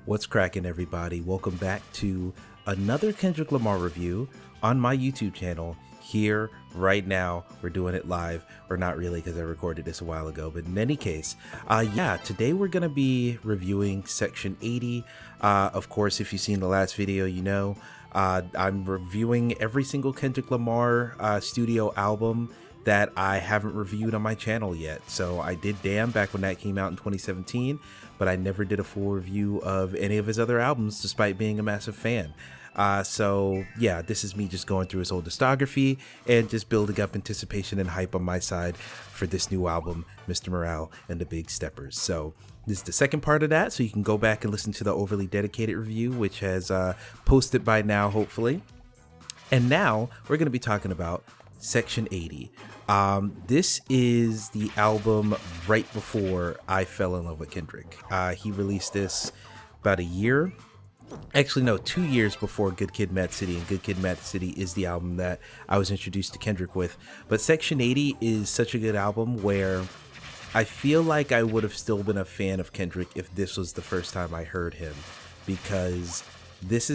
What's cracking, everybody? Welcome back to another Kendrick Lamar review on my YouTube channel here right now. We're doing it live, or not really because I recorded this a while ago, but in any case, today we're going to be reviewing Section 80. Of course, if you've seen the last video, you know I'm reviewing every single Kendrick Lamar studio album that I haven't reviewed on my channel yet. So I did Damn back when that came out in 2017, but I never did a full review of any of his other albums despite being a massive fan. So yeah, this is me just going through his whole discography and just building up anticipation and hype on my side for this new album, Mr. Morale and the Big Steppers. So this is the second part of that, so you can go back and listen to the overly dedicated review, which has posted by now, hopefully. And now we're going to be talking about Section 80. This is the album right before I fell in love with Kendrick. He released this about a year, actually no, 2 years before Good Kid, Mad City, and Good Kid, Mad City is the album that I was introduced to Kendrick with. But Section 80 is such a good album where I feel like I would have still been a fan of Kendrick if this was the first time I heard him, because this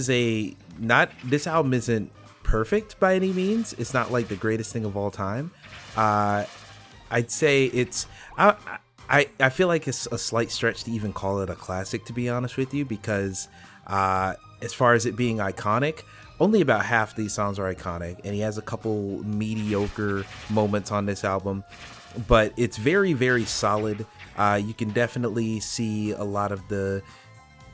album isn't perfect by any means. It's not like the greatest thing of all time. I'd say it's I feel like it's a slight stretch to even call it a classic, to be honest with you, because as far as it being iconic, only about half these songs are iconic, and he has a couple mediocre moments on this album, but it's very, very solid. You can definitely see a lot of the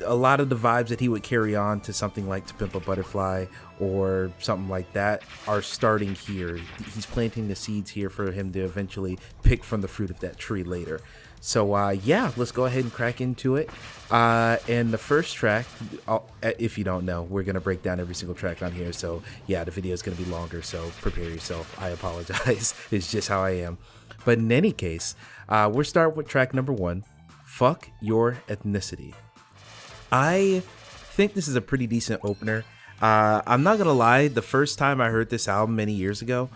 vibes that he would carry on to something like To Pimp a Butterfly or something like that are starting here. He's planting the seeds here for him to eventually pick from the fruit of that tree later. So yeah, let's go ahead and crack into it. And the first track, if you don't know, we're going to break down every single track on here. So yeah, the video is going to be longer, so prepare yourself. I apologize. It's just how I am. But in any case, we'll start with track number 1, Fuck Your Ethnicity. I think this is a pretty decent opener. I'm not gonna lie, the first time I heard this album many years ago,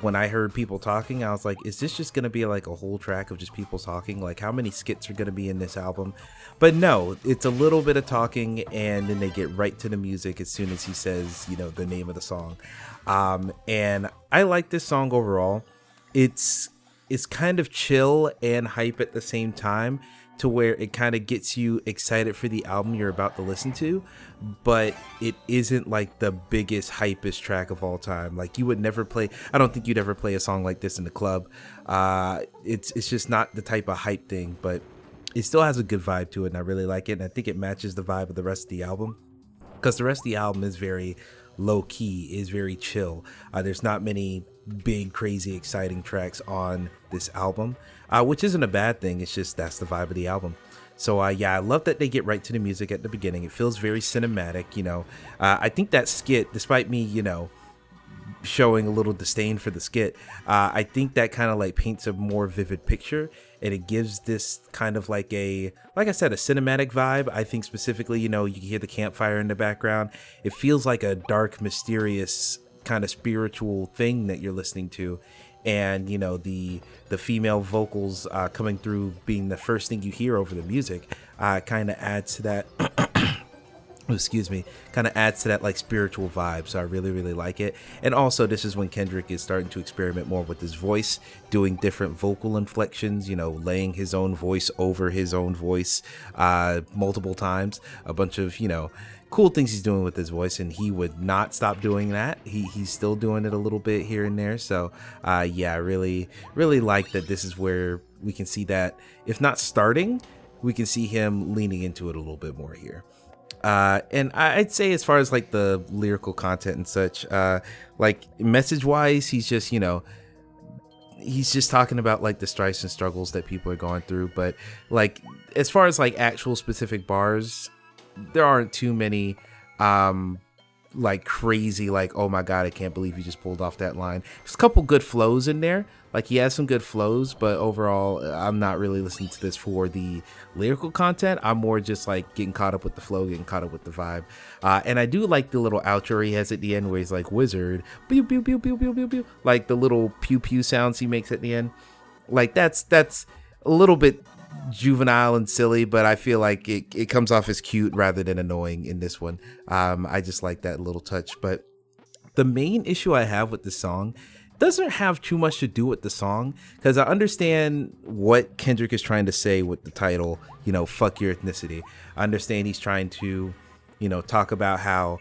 when I heard people talking, I was like, is this just gonna be like a whole track of just people talking? Like, how many skits are gonna be in this album? But no, it's a little bit of talking, and then they get right to the music as soon as he says, you know, the name of the song. And I like this song overall. It's kind of chill and hype at the same time, to where it kind of gets you excited for the album you're about to listen to, but it isn't like the biggest, hypest track of all time. Like, you would never play, I don't think you'd ever play a song like this in the club. It's just not the type of hype thing, but it still has a good vibe to it, and I really like it, and I think it matches the vibe of the rest of the album, because the rest of the album is very low-key, is very chill. There's not many big, crazy, exciting tracks on this album, which isn't a bad thing. It's just that's the vibe of the album. So yeah, I love that they get right to the music at the beginning. It feels very cinematic, you know. I think that skit, despite me, you know, showing a little disdain for the skit, I think that kind of like paints a more vivid picture, and it gives this kind of like I said, a cinematic vibe. I think specifically, you know, you can hear the campfire in the background. It feels like a dark, mysterious kind of spiritual thing that you're listening to, and you know, the female vocals coming through being the first thing you hear over the music kind of adds to that kind of adds to that like spiritual vibe. So I really, really like it. And also, this is when Kendrick is starting to experiment more with his voice, doing different vocal inflections, you know, laying his own voice over his own voice multiple times, a bunch of, you know, cool things he's doing with his voice, and he would not stop doing that. He's still doing it a little bit here and there. So yeah, I really, really like that this is where we can see that, if not starting, we can see him leaning into it a little bit more here. And I'd say, as far as like the lyrical content and such, like message wise, he's just, you know, he's just talking about like the strifes and struggles that people are going through. But like, as far as like actual specific bars, there aren't too many like crazy, like, oh my god, I can't believe you just pulled off that line. There's a couple good flows in there. Like, he has some good flows, but overall, I'm not really listening to this for the lyrical content. I'm more just like getting caught up with the flow, getting caught up with the vibe. And I do like the little outro he has at the end where he's like, wizard, pew, pew, pew, pew, pew, pew, pew. Like the little pew, pew sounds he makes at the end. Like, that's a little bit juvenile and silly, but I feel like it comes off as cute rather than annoying in this one. I just like that little touch. But the main issue I have with the song doesn't have too much to do with the song, because I understand what Kendrick is trying to say with the title, fuck your ethnicity. I understand he's trying to, talk about how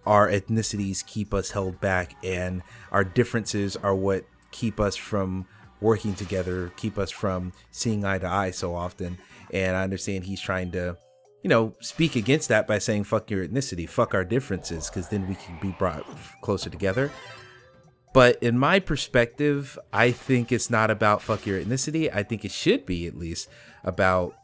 our ethnicities keep us held back, and our differences are what keep us from working together, keep us from seeing eye to eye so often. And I understand he's trying to, speak against that by saying, fuck your ethnicity, fuck our differences, because then we can be brought closer together. But in my perspective, I think it's not about fuck your ethnicity. I think it should be at least about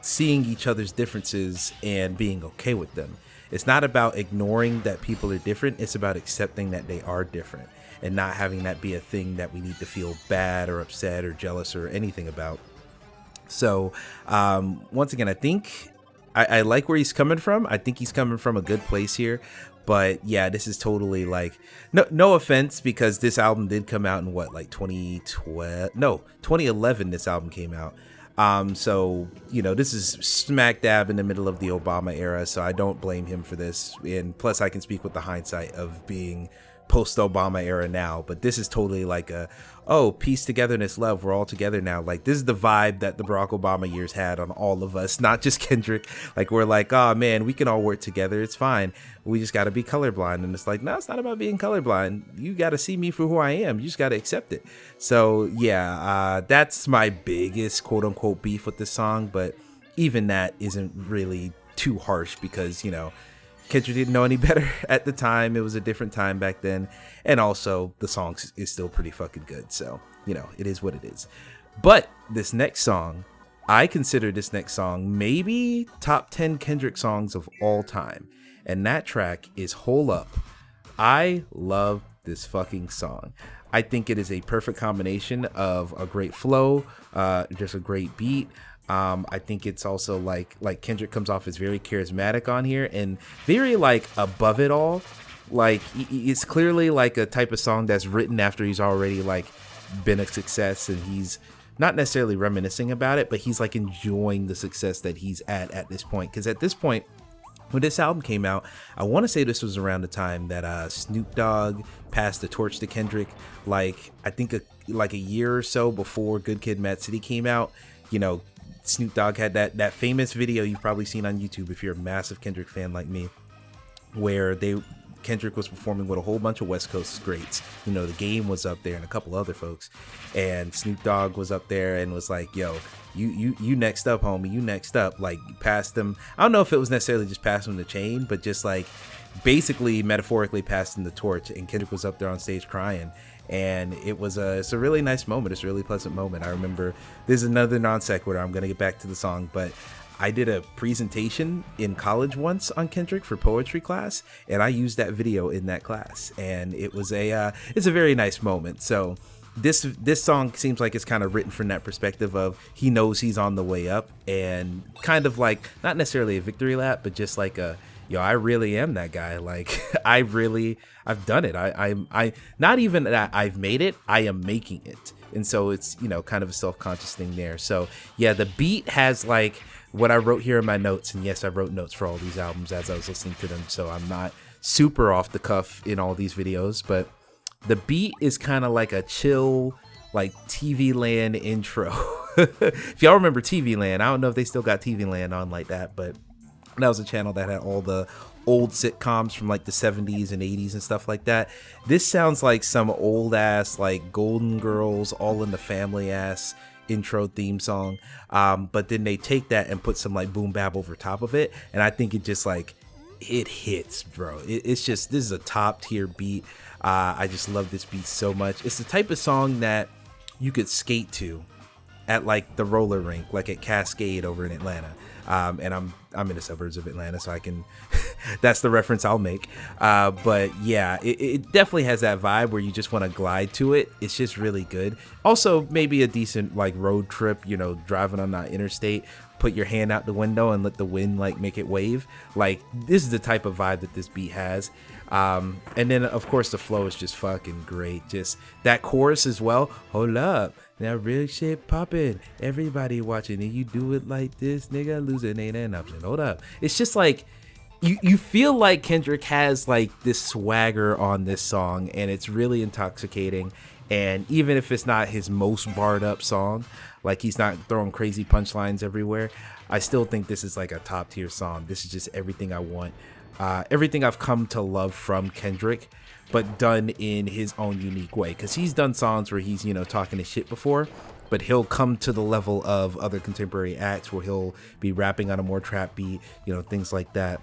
seeing each other's differences and being okay with them. It's not about ignoring that people are different. It's about accepting that they are different and not having that be a thing that we need to feel bad or upset or jealous or anything about. So once again, I think I like where he's coming from. I think he's coming from a good place here. But yeah, this is totally like, no offense, because this album did come out in 2011 this album came out. So, this is smack dab in the middle of the Obama era, so I don't blame him for this. And plus I can speak with the hindsight of being post-Obama era now, but this is totally like peace, togetherness, love, we're all together now. Like, this is the vibe that the Barack Obama years had on all of us, not just Kendrick. Like, we're like, oh man, we can all work together, it's fine, we just got to be colorblind. And it's like, no, it's not about being colorblind, you got to see me for who I am, you just got to accept it. So yeah, that's my biggest quote-unquote beef with this song, but even that isn't really too harsh, because Kendrick didn't know any better at the time. It was a different time back then. And also the song is still pretty fucking good. So, it is what it is. But this next song, I consider this next song maybe top 10 Kendrick songs of all time. And that track is Hole Up. I love this fucking song. I think it is a perfect combination of a great flow, just a great beat. I think it's also like Kendrick comes off as very charismatic on here and very like above it all. Like, it's clearly like a type of song that's written after he's already like been a success, and he's not necessarily reminiscing about it, but he's like enjoying the success that he's at this point. Because at this point, when this album came out, I want to say this was around the time that Snoop Dogg passed the torch to Kendrick. Like, I think a year or so before Good Kid, Mad City came out. Snoop Dogg had that famous video you've probably seen on YouTube if you're a massive Kendrick fan like me, where Kendrick was performing with a whole bunch of West Coast greats. The Game was up there and a couple other folks, and Snoop Dogg was up there and was like, yo, you next up, homie, you next up. Like, passed him. I don't know if it was necessarily just passing him the chain, but just like basically metaphorically passing the torch, and Kendrick was up there on stage crying. And it's a really nice moment. It's a really pleasant moment. I remember, this is another non sequitur, I'm going to get back to the song, but I did a presentation in college once on Kendrick for poetry class, and I used that video in that class, and it's a very nice moment. So this song seems like it's kind of written from that perspective of he knows he's on the way up, and kind of like not necessarily a victory lap, but just like I really am that guy. Like, I've done it. I not even that I've made it, I am making it. And so it's, kind of a self-conscious thing there. So yeah, the beat has like what I wrote here in my notes. And yes, I wrote notes for all these albums as I was listening to them. So I'm not super off the cuff in all these videos, but the beat is kind of like a chill, like TV Land intro. If y'all remember TV Land, I don't know if they still got TV Land on like that, but that was a channel that had all the old sitcoms from like the 70s and 80s and stuff like that. This sounds like some old ass like Golden Girls, All in the Family ass intro theme song. But then they take that and put some like boom bap over top of it, and I think it just like it hits, bro. It's just, this is a top tier beat. I just love this beat so much. It's the type of song that you could skate to at like the roller rink, like at Cascade over in Atlanta. And I'm in the suburbs of Atlanta, so I can that's the reference I'll make. But yeah, it definitely has that vibe where you just want to glide to it. It's just really good. Also, maybe a decent like road trip, driving on that interstate. put your hand out the window and let the wind like make it wave. Like this is the type of vibe that this beat has. And then of course the flow is just fucking great. Just that chorus as well. Hold up, now real shit poppin', everybody watching, and you do it like this, nigga, losing ain't an option. Hold up. It's just like you feel like Kendrick has like this swagger on this song, and it's really intoxicating. And even if it's not his most barred up song, like he's not throwing crazy punchlines everywhere, I still think this is like a top tier song. This is just everything I want. Everything I've come to love from Kendrick, but done in his own unique way. Because he's done songs where he's, you know, talking his shit before, but he'll come to the level of other contemporary acts where he'll be rapping on a more trap beat, you know, things like that.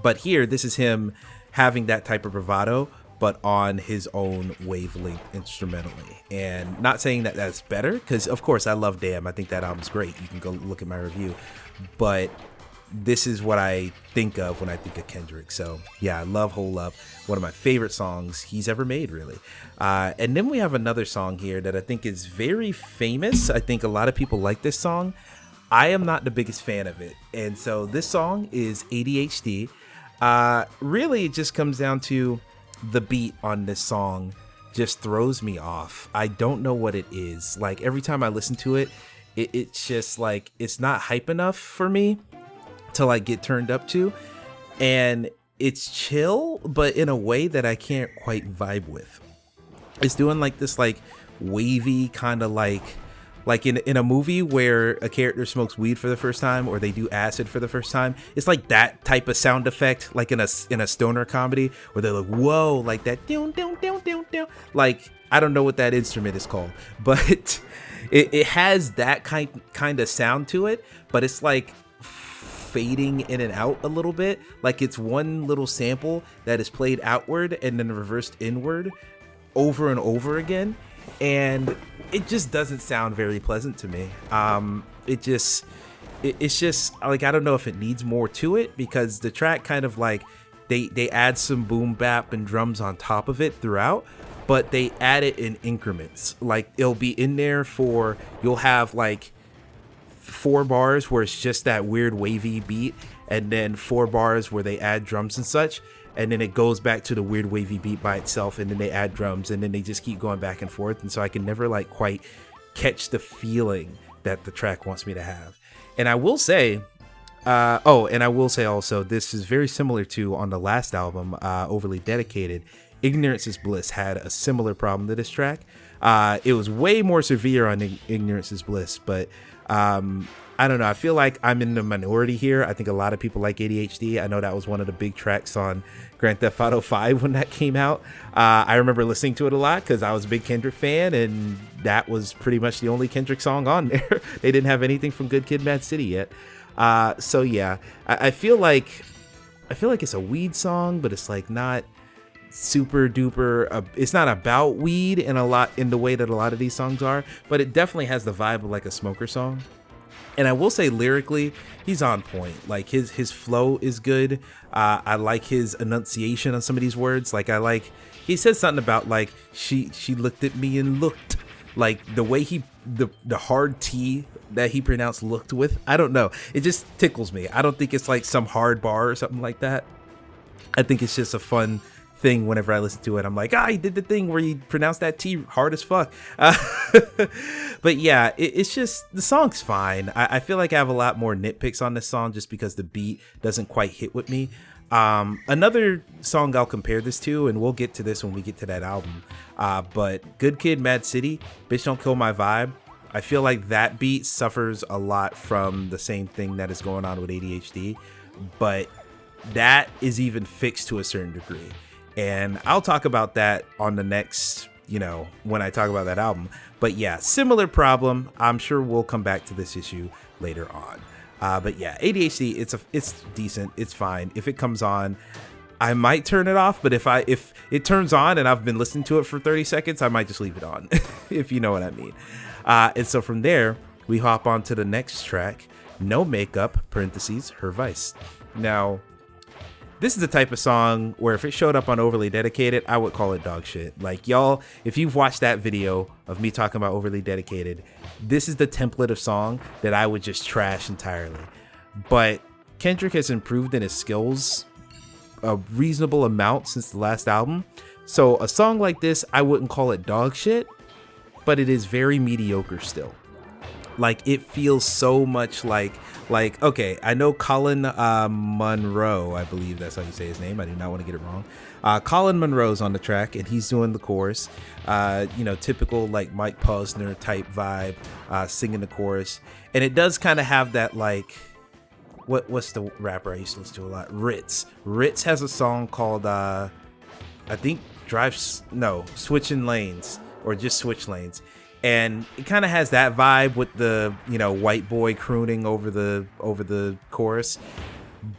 But here, this is him having that type of bravado, but on his own wavelength instrumentally. And not saying that that's better, because of course I love Damn. I think that album's great. You can go look at my review. But this is what I think of when I think of Kendrick. So yeah, I love Hold Up. One of my favorite songs he's ever made, really. And then we have another song here that I think is very famous. I think a lot of people like this song. I am not the biggest fan of it. And so this song is A.D.H.D. Really, it just comes down to the beat on this song just throws me off. I don't know what it is. Like every time I listen to it, it's just like it's not hype enough for me to like get turned up to, and it's chill but in a way that I can't quite vibe with. It's doing like this like wavy kind of like in a movie where a character smokes weed for the first time or they do acid for the first time. It's like that type of sound effect, like in a stoner comedy where they're like, whoa, like that. Like, I don't know what that instrument is called, but it has that kind of sound to it, but it's like fading in and out a little bit. Like it's one little sample that is played outward and then reversed inward over and over again. And it just doesn't sound very pleasant to me. It's just like, I don't know if it needs more to it, because the track kind of like they add some boom bap and drums on top of it throughout, but they add it in increments. Like it'll be in there for, you'll have like 4 bars where it's just that weird wavy beat, and then 4 bars where they add drums and such, and then it goes back to the weird wavy beat by itself, and then they add drums, and then they just keep going back and forth. And so I can never like quite catch the feeling that the track wants me to have. And I will say also, this is very similar to on the last album, Overly Dedicated. Ignorance is Bliss had a similar problem to this track. It was way more severe on Ignorance is Bliss, but I don't know. I feel like I'm in the minority here. I think a lot of people like A.D.H.D. I know that was one of the big tracks on Grand Theft Auto 5 when that came out. I remember listening to it a lot because I was a big Kendrick fan, and that was pretty much the only Kendrick song on there. They didn't have anything from Good Kid, Mad City yet. So yeah, I feel like it's a weed song, but it's like not super duper. It's not about weed in the way that a lot of these songs are, but it definitely has the vibe of like a smoker song. And I will say lyrically, he's on point. Like his flow is good. I like his enunciation on some of these words. Like he says something about like she looked at me and looked, like the way the hard T that he pronounced looked with. I don't know. It just tickles me. I don't think it's like some hard bar or something like that. I think it's just a fun thing whenever I listen to it. I'm like, he did the thing where he pronounced that T hard as fuck. But yeah, it's just, the song's fine. I feel like I have a lot more nitpicks on this song just because the beat doesn't quite hit with me. Another song I'll compare this to, and we'll get to this when we get to that album, but Good Kid, Mad City, Bitch Don't Kill My Vibe. I feel like that beat suffers a lot from the same thing that is going on with A.D.H.D, but that is even fixed to a certain degree. And I'll talk about that on the next, when I talk about that album. But yeah, similar problem. I'm sure we'll come back to this issue later on. But yeah, A.D.H.D, it's decent. It's fine. If it comes on, I might turn it off. But if it turns on and I've been listening to it for 30 seconds, I might just leave it on, if you know what I mean. And so from there, we hop on to the next track, No Makeup, parentheses, Her Vice. Now, this is the type of song where if it showed up on Overly Dedicated, I would call it dog shit. Like, y'all, if you've watched that video of me talking about Overly Dedicated, this is the template of song that I would just trash entirely. But Kendrick has improved in his skills a reasonable amount since the last album. So a song like this, I wouldn't call it dog shit, but it is very mediocre still. Like, it feels so much like, okay, I know Colin Monroe, I believe that's how you say his name. I do not want to get it wrong. Colin Monroe's on the track, and he's doing the chorus. Typical like Mike Posner type vibe, singing the chorus. And it does kind of have that, like, what's the rapper I used to listen to a lot? Ritz. Ritz has a song called, I think, Switching Lanes, or just Switch Lanes. And it kind of has that vibe with the, white boy crooning over the chorus.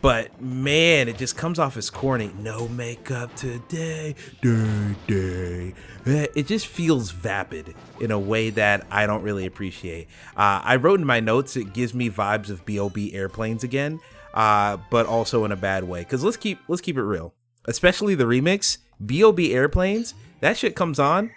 But man, it just comes off as corny. No makeup today, day. It just feels vapid in a way that I don't really appreciate. I wrote in my notes, it gives me vibes of B.O.B. Airplanes again, but also in a bad way. Because let's keep it real, especially the remix. B.O.B. Airplanes, that shit comes on.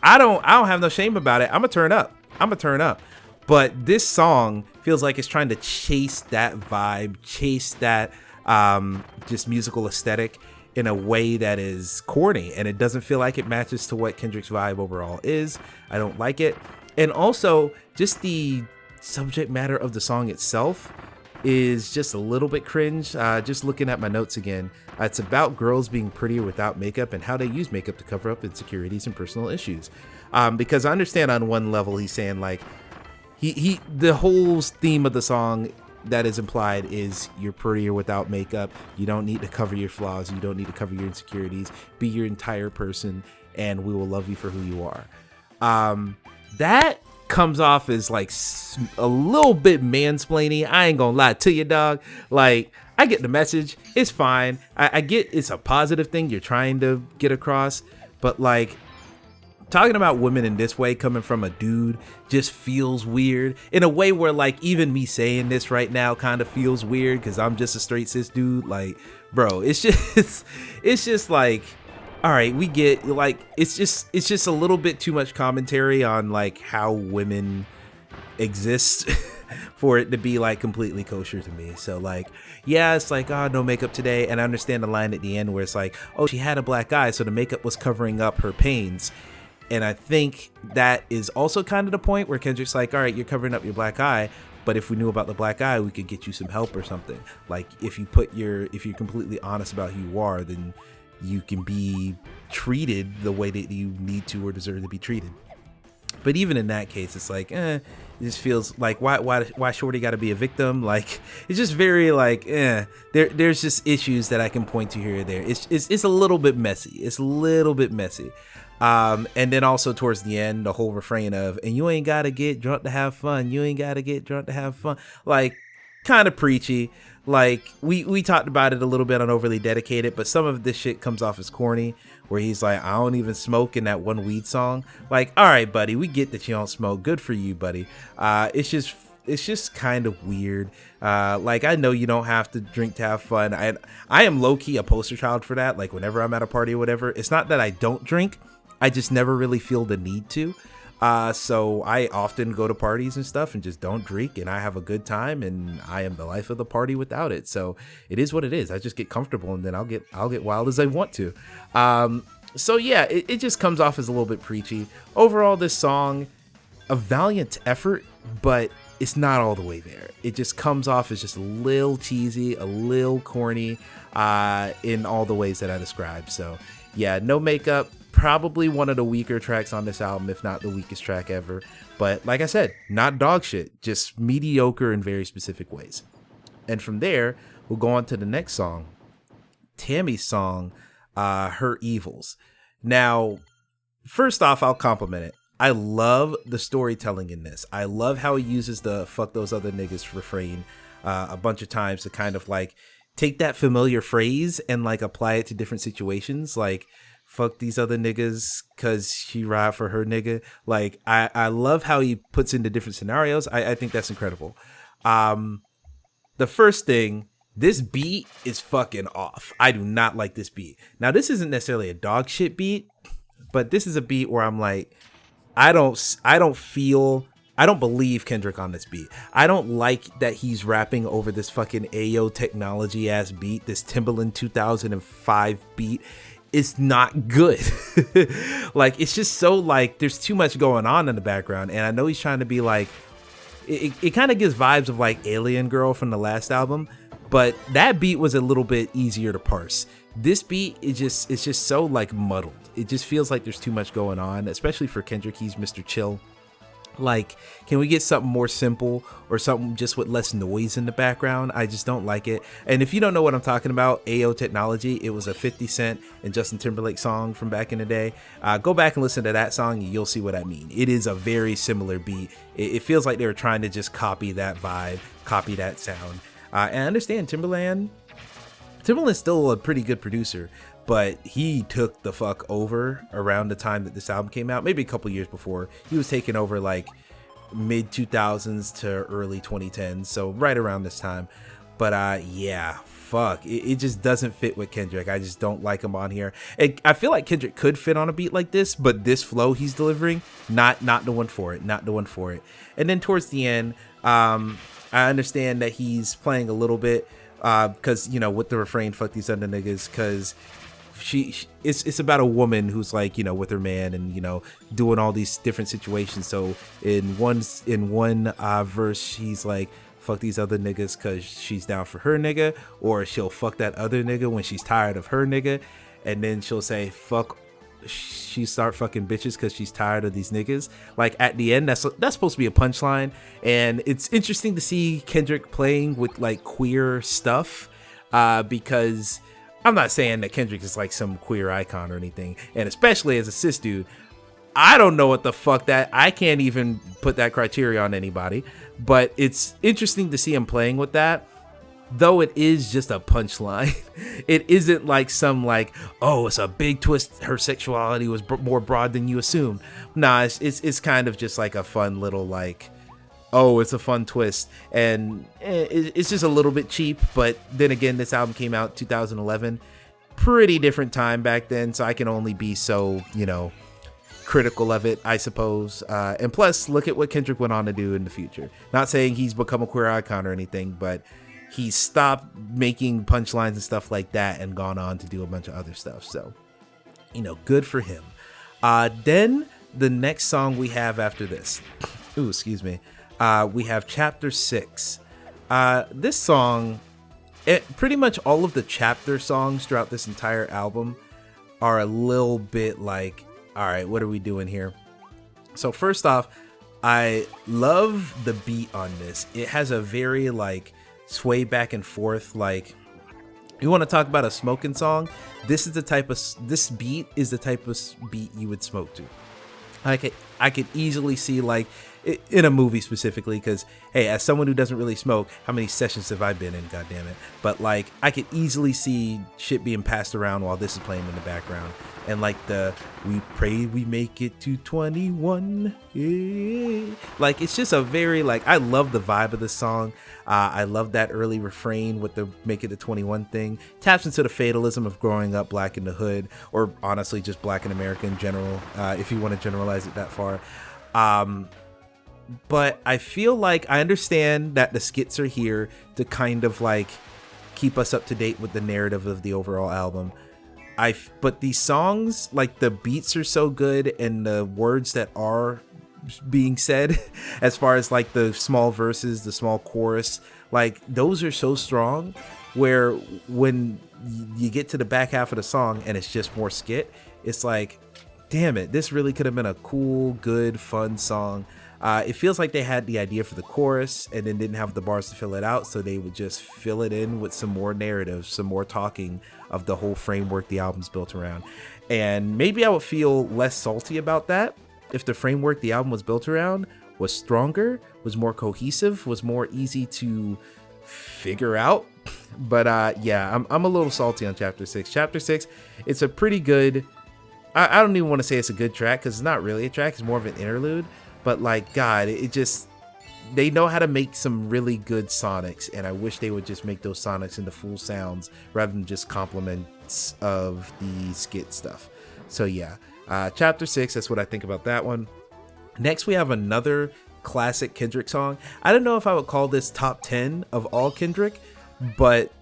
I don't have no shame about it. I'm gonna turn up. But this song feels like it's trying to chase that vibe, chase that just musical aesthetic in a way that is corny, and it doesn't feel like it matches to what Kendrick's vibe overall is. I don't like it. And also, just the subject matter of the song itself is just a little bit cringe. Just looking at my notes again, it's about girls being prettier without makeup and how they use makeup to cover up insecurities and personal issues. Because I understand on one level he's saying, like, the whole theme of the song that is implied is you're prettier without makeup. You don't need to cover your flaws. You don't need to cover your insecurities. Be your entire person, and we will love you for who you are. That comes off as like a little bit mansplaining. I ain't gonna lie to you, dog. Like, I get the message. It's fine. I get it's a positive thing you're trying to get across, but like, talking about women in this way coming from a dude just feels weird in a way where, like, even me saying this right now kind of feels weird because I'm just a straight cis dude. Like, bro, it's just like, all right, we get, like, it's just a little bit too much commentary on like how women exist for it to be like completely kosher to me. So like, yeah, it's like, oh, no makeup today. And I understand the line at the end where it's like, oh, she had a black eye, so the makeup was covering up her pains. And I think that is also kind of the point where Kendrick's like, all right, you're covering up your black eye, but if we knew about the black eye, we could get you some help or something. Like, if you're completely honest about who you are, then you can be treated the way that you need to or deserve to be treated. But even in that case, it's like, it just feels like, why Shorty got to be a victim? Like, it's just very like, there's just issues that I can point to here or there. It's a little bit messy. And then also towards the end, the whole refrain of, and you ain't got to get drunk to have fun. You ain't got to get drunk to have fun. Like, kind of preachy. Like, we talked about it a little bit on Overly Dedicated, but some of this shit comes off as corny, where he's like, I don't even smoke in that one weed song. Like, all right, buddy, we get that you don't smoke. Good for you, buddy. It's just kind of weird. Like, I know you don't have to drink to have fun. I am low-key a poster child for that. Like, whenever I'm at a party or whatever, it's not that I don't drink. I just never really feel the need to. So I often go to parties and stuff and just don't drink, and I have a good time, and I am the life of the party without it. So it is what it is. I just get comfortable, and then I'll get wild as I want to. So yeah, it just comes off as a little bit preachy. Overall, this song, a valiant effort, but it's not all the way there. It just comes off as just a little cheesy, a little corny, in all the ways that I described. So yeah, no makeup. Probably one of the weaker tracks on this album, if not the weakest track ever. But like I said, not dog shit, just mediocre in very specific ways. And from there, we'll go on to the next song, Tammy's song, Her Evils. Now, first off, I'll compliment it. I love the storytelling in this. I love how he uses the fuck those other niggas refrain a bunch of times to kind of like take that familiar phrase and like apply it to different situations. Like, fuck these other niggas because she ride for her nigga. Like, I love how he puts into different scenarios. I think that's incredible. The first thing, This beat is fucking off. I do not like this beat. Now, this isn't necessarily a dog shit beat, but this is a beat where I'm like, I don't believe Kendrick on this beat. I don't like that he's rapping over this fucking Ayo technology ass beat, this Timbaland 2005 beat. It's not good. Like, it's just so like, there's too much going on in the background. And I know he's trying to be like, it kind of gives vibes of like Alien Girl from the last album, but that beat was a little bit easier to parse. This beat is just so like muddled. It just feels like there's too much going on, especially for Kendrick. He's Mr. Chill. Like, can we get something more simple or something just with less noise in the background? I just don't like it. And if you don't know what I'm talking about, Ayo Technology, it was a 50 Cent and Justin Timberlake song from back in the day. Go back and listen to that song and you'll see what I mean. It is a very similar beat. It feels like they were trying to just copy that vibe, copy that sound. And I understand Timbaland's still a pretty good producer, but he took the fuck over around the time that this album came out, maybe a couple years before. He was taking over like mid 2000s to early 2010s, so right around this time. But yeah, fuck, it just doesn't fit with Kendrick. I just don't like him on here. I feel like Kendrick could fit on a beat like this, but this flow he's delivering, not the one for it, not the one for it. And then towards the end, I understand that he's playing a little bit because, you know, with the refrain, fuck these other niggas, because it's about a woman who's like, you know, with her man and, you know, doing all these different situations. So in one verse, she's like, fuck these other niggas because she's down for her nigga, or she'll fuck that other nigga when she's tired of her nigga, and then she'll say she start fucking bitches because she's tired of these niggas. Like, at the end, that's supposed to be a punchline. And it's interesting to see Kendrick playing with like queer stuff, because I'm not saying that Kendrick is like some queer icon or anything, and especially as a cis dude, I don't know what the fuck I can't even put that criteria on anybody. But it's interesting to see him playing with that, though it is just a punchline. It isn't like some like, oh, it's a big twist, her sexuality was more broad than you assumed. Nah, it's kind of just like a fun little like, oh, it's a fun twist. And it's just a little bit cheap. But then again, this album came out 2011, pretty different time back then, so I can only be so, you know, critical of it, I suppose. And plus, look at what Kendrick went on to do in the future. Not saying he's become a queer icon or anything, but he stopped making punchlines and stuff like that and gone on to do a bunch of other stuff. So, you know, good for him. Then the next song we have after this, we have Chapter 6. This song, pretty much all of the Chapter songs throughout this entire album are a little bit like, all right, what are we doing here? So first off, I love the beat on this. It has a very like sway back and forth. Like, you want to talk about a smoking song? This beat is the type of beat you would smoke to. I could easily see, like, in a movie specifically, because hey, as someone who doesn't really smoke, how many sessions have I been in, god damn it? But like, I could easily see shit being passed around while this is playing in the background, and like the we pray we make it to 21, yeah. Like, it's just a very, like, I love the vibe of this song. I love that early refrain with the make it to 21 thing. Taps into the fatalism of growing up black in the hood, or honestly just black in America in general, if you want to generalize it that far. But I feel like I understand that the skits are here to kind of like keep us up to date with the narrative of the overall album. But these songs, like, the beats are so good, and the words that are being said, as far as like the small verses, the small chorus, like, those are so strong, where when you get to the back half of the song and it's just more skit, it's like, damn it, this really could have been a cool, good, fun song. It feels like they had the idea for the chorus and then didn't have the bars to fill it out, so they would just fill it in with some more narrative, some more talking of the whole framework the album's built around. And maybe I would feel less salty about that if the framework the album was built around was stronger, was more cohesive, was more easy to figure out. But yeah, I'm a little salty on Chapter 6. Chapter 6, it's a pretty good, I don't even want to say it's a good track, because it's not really a track, it's more of an interlude. But like, God, it just, they know how to make some really good sonics, and I wish they would just make those sonics into full sounds rather than just compliments of the skit stuff. So yeah, chapter 6, that's what I think about that one. Next we have another classic Kendrick song. I don't know if I would call this top 10 of all Kendrick, but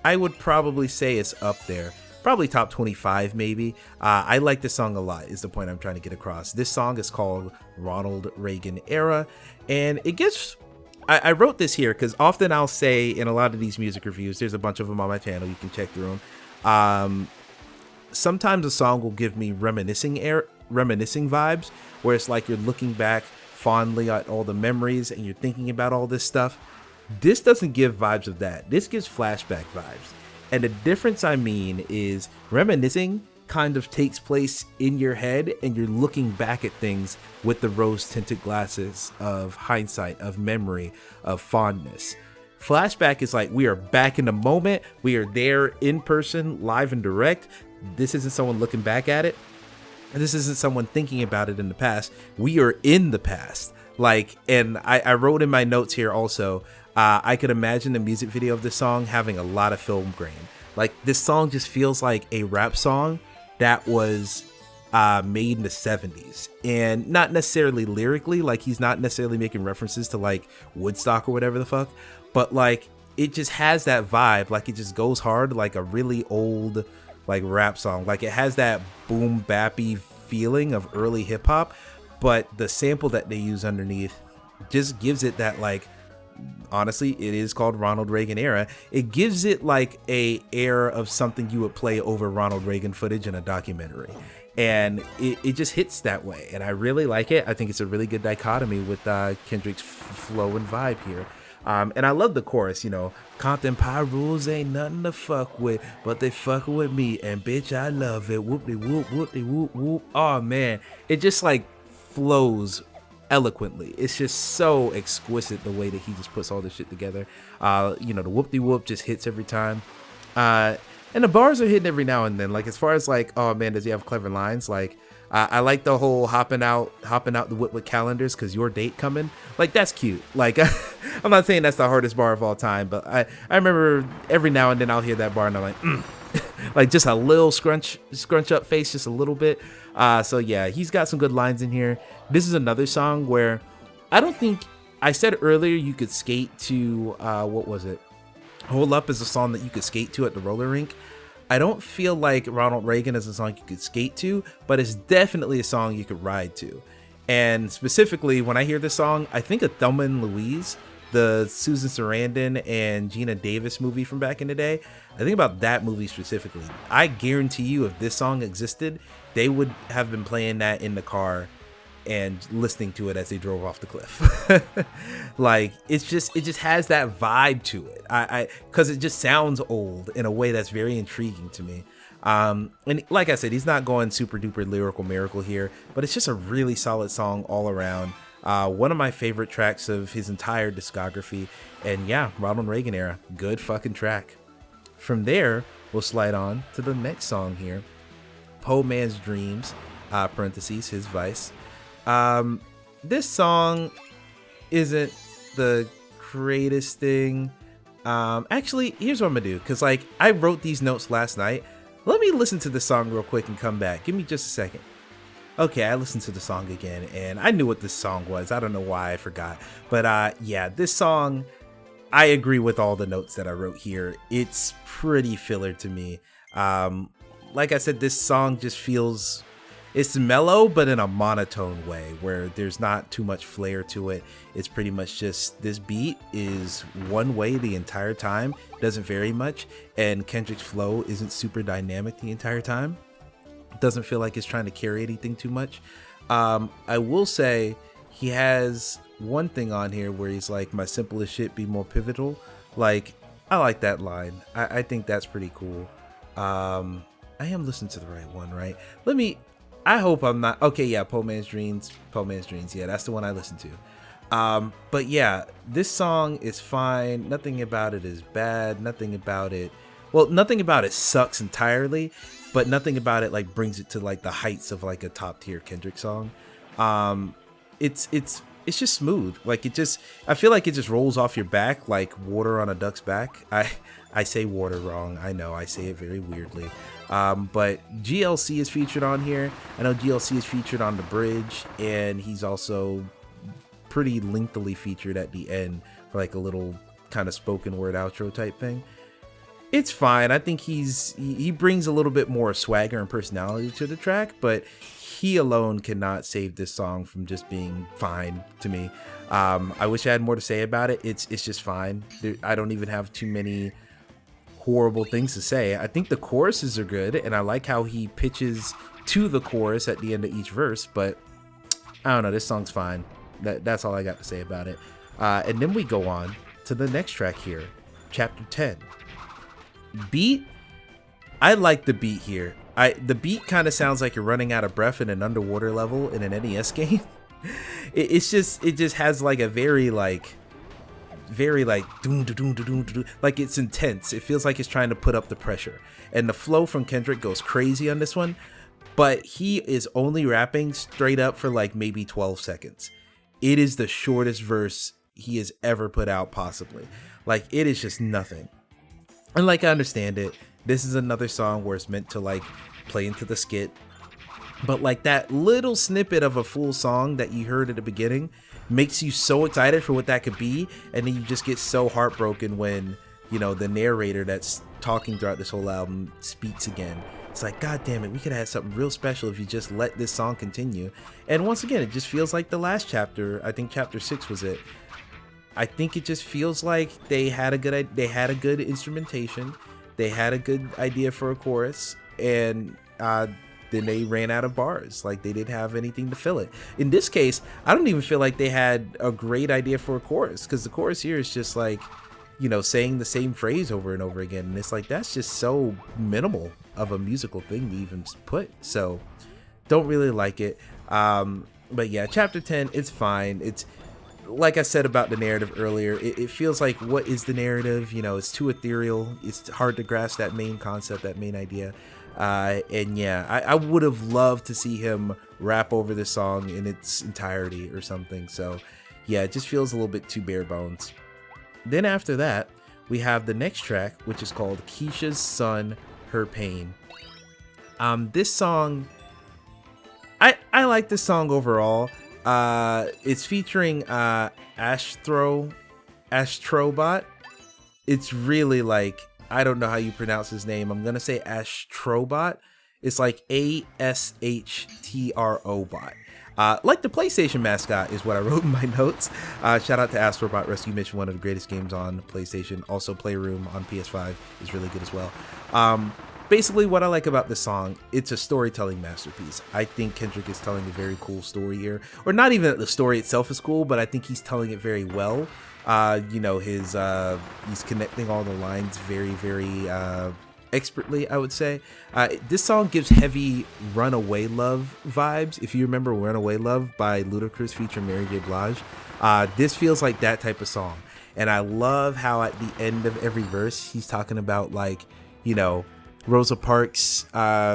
I would probably say it's up there. Probably top 25 maybe. I like this song a lot is the point I'm trying to get across. This song is called Ronald Reagan Era, and it gets, I wrote this here because often I'll say in a lot of these music reviews, there's a bunch of them on my channel, you can check through them. Sometimes a song will give me reminiscing vibes, where it's like you're looking back fondly at all the memories and you're thinking about all this stuff. This doesn't give vibes of that. This gives flashback vibes. And the difference I mean is reminiscing kind of takes place in your head and you're looking back at things with the rose tinted glasses of hindsight, of memory, of fondness. Flashback is like we are back in the moment. We are there in person, live and direct. This isn't someone looking back at it. This isn't someone thinking about it in the past. We are in the past. Like, and I wrote in my notes here also, I could imagine the music video of this song having a lot of film grain. Like, this song just feels like a rap song that was made in the 70s, and not necessarily lyrically, like he's not necessarily making references to like Woodstock or whatever the fuck, but like it just has that vibe. Like, it just goes hard like a really old like rap song. Like, it has that boom bappy feeling of early hip hop, but the sample that they use underneath just gives it that, like, honestly, it is called Ronald Reagan Era. It gives it like a air of something you would play over Ronald Reagan footage in a documentary, and it just hits that way, and I really like it. I think it's a really good dichotomy with Kendrick's flow and vibe here. And I love the chorus, you know, Compton Pie rules ain't nothing to fuck with, but they fucking with me, and bitch, I love it. Whoop-de-whoop, whoop-de-whoop, whoop. Oh man, it just like flows eloquently. It's just so exquisite the way that he just puts all this shit together. You know, the whoop-de-whoop just hits every time. And the bars are hitting every now and then. Like, as far as like, oh man, does he have clever lines? Like, I like the whole hopping out the whip with calendars because your date coming. Like, that's cute. Like, I'm not saying that's the hardest bar of all time, but I remember every now and then I'll hear that bar and I'm like, like just a little scrunch up face, just a little bit. So yeah, he's got some good lines in here. This is another song where I don't think, I said earlier you could skate to, what was it? Hold Up is a song that you could skate to at the roller rink. I don't feel like Ronald Reagan is a song you could skate to, but it's definitely a song you could ride to. And specifically, when I hear this song, I think of Thelma and Louise, the Susan Sarandon and Gina Davis movie from back in the day. I think about that movie specifically. I guarantee you, if this song existed, they would have been playing that in the car and listening to it as they drove off the cliff. Like, it just has that vibe to it. I because it just sounds old in a way that's very intriguing to me. And like I said, he's not going super duper lyrical miracle here, but it's just a really solid song all around. One of my favorite tracks of his entire discography. And yeah, Ronald Reagan Era, good fucking track. From there, we'll slide on to the next song here. Poor Man's Dreams, parentheses, his vice. This song isn't the greatest thing. Actually, here's what I'm gonna do, because like I wrote these notes last night. Let me listen to the song real quick and come back. Give me just a second. Okay, I listened to the song again and I knew what this song was. I don't know why I forgot, but yeah, this song, I agree with all the notes that I wrote here. It's pretty filler to me. Like I said, this song just feels, it's mellow, but in a monotone way where there's not too much flair to it. It's pretty much just, this beat is one way the entire time, doesn't vary much, and Kendrick's flow isn't super dynamic the entire time. Doesn't feel like it's trying to carry anything too much. I will say he has one thing on here where he's like, my simplest shit be more pivotal. Like, I like that line. I think that's pretty cool. I am listening to the right one, right? I hope I'm not. Okay, yeah, Poor Man's Dreams. Yeah, that's the one I listened to. But yeah, this song is fine. Nothing about it is bad. Nothing about it sucks entirely, but nothing about it like brings it to like the heights of like a top tier Kendrick song. It's it's just smooth. Like I feel like it just rolls off your back like water on a duck's back. I say water wrong. I know I say it very weirdly. But GLC is featured on here. I know GLC is featured on the bridge, and he's also pretty lengthily featured at the end for like a little kind of spoken word outro type thing. It's fine. I think he brings a little bit more swagger and personality to the track, but he alone cannot save this song from just being fine to me. I wish I had more to say about it. It's just fine. I don't even have too many horrible things to say. I think the choruses are good, and I like how he pitches to the chorus at the end of each verse, but I don't know, this song's fine. That's all I got to say about it. And then we go on to the next track here, Chapter 10. Beat, I like the beat here. The beat kind of sounds like you're running out of breath in an underwater level in an NES game. It just has like a very like doom doom doom doom doom, like it's intense. It feels like it's trying to put up the pressure, and the flow from Kendrick goes crazy on this one, but he is only rapping straight up for like maybe 12 seconds. It is the shortest verse he has ever put out, possibly. Like, it is just nothing. And like, I understand it, this is another song where it's meant to like play into the skit, but like that little snippet of a full song that you heard at the beginning makes you so excited for what that could be, and then you just get so heartbroken when, you know, the narrator that's talking throughout this whole album speaks again. It's like, god damn it, we could have had something real special if you just let this song continue. And once again, it just feels like the last chapter. I think chapter 6 was it. I think it just feels like they had a good instrumentation, they had a good idea for a chorus, and then they ran out of bars. Like, they didn't have anything to fill it. In this case, I don't even feel like they had a great idea for a chorus, because the chorus here is just like, you know, saying the same phrase over and over again, and it's like, that's just so minimal of a musical thing to even put. So don't really like it. But yeah, chapter 10, it's fine. It's like I said about the narrative earlier, it feels like, what is the narrative? You know, it's too ethereal. It's hard to grasp that main concept, that main idea. And yeah, I would have loved to see him rap over this song in its entirety or something. So yeah, it just feels a little bit too bare bones. Then after that, we have the next track, which is called Keisha's Son, Her Pain. This song, I like this song overall. It's featuring Astrobot. It's really like, I don't know how you pronounce his name. I'm gonna say Astrobot. It's like ASHTRO bot. Like the PlayStation mascot is what I wrote in my notes. Shout out to Astrobot Rescue Mission, one of the greatest games on PlayStation. Also Playroom on PS5 is really good as well. Basically, what I like about this song, it's a storytelling masterpiece. I think Kendrick is telling a very cool story here. Or not even that the story itself is cool, but I think he's telling it very well. You know, he's connecting all the lines very, very expertly, I would say. This song gives heavy Runaway Love vibes. If you remember Runaway Love by Ludacris featuring Mary J. Blige, this feels like that type of song. And I love how at the end of every verse, he's talking about, like, you know, Rosa Parks doesn't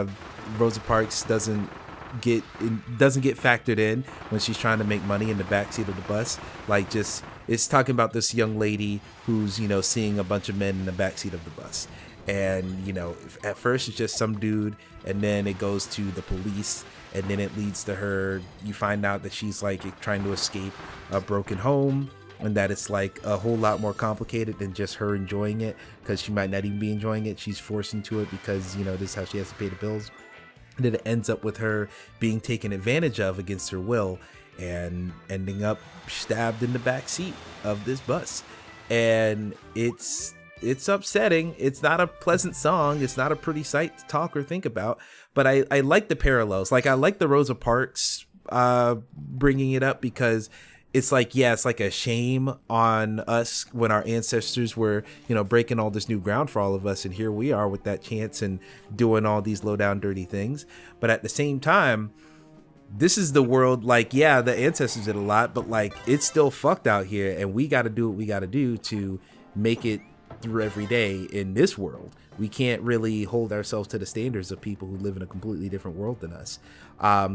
get factored in when she's trying to make money in the backseat of the bus. Like, just, it's talking about this young lady who's, you know, seeing a bunch of men in the backseat of the bus. And, you know, at first it's just some dude, and then it goes to the police, and then it leads to her. You find out that she's like trying to escape a broken home, and that it's like a whole lot more complicated than just her enjoying it, because she might not even be enjoying it. She's forced into it because, you know, this is how she has to pay the bills. And then it ends up with her being taken advantage of against her will and ending up stabbed in the back seat of this bus. And it's upsetting. It's not a pleasant song. It's not a pretty sight to talk or think about, but I like the parallels. Like, I like the Rosa Parks bringing it up, because it's like, yeah, it's like a shame on us when our ancestors were, you know, breaking all this new ground for all of us, and here we are with that chance and doing all these low down dirty things. But at the same time, this is the world. Like, yeah, the ancestors did a lot, but like, it's still fucked out here, and we got to do what we got to do to make it through every day in this world. We can't really hold ourselves to the standards of people who live in a completely different world than us.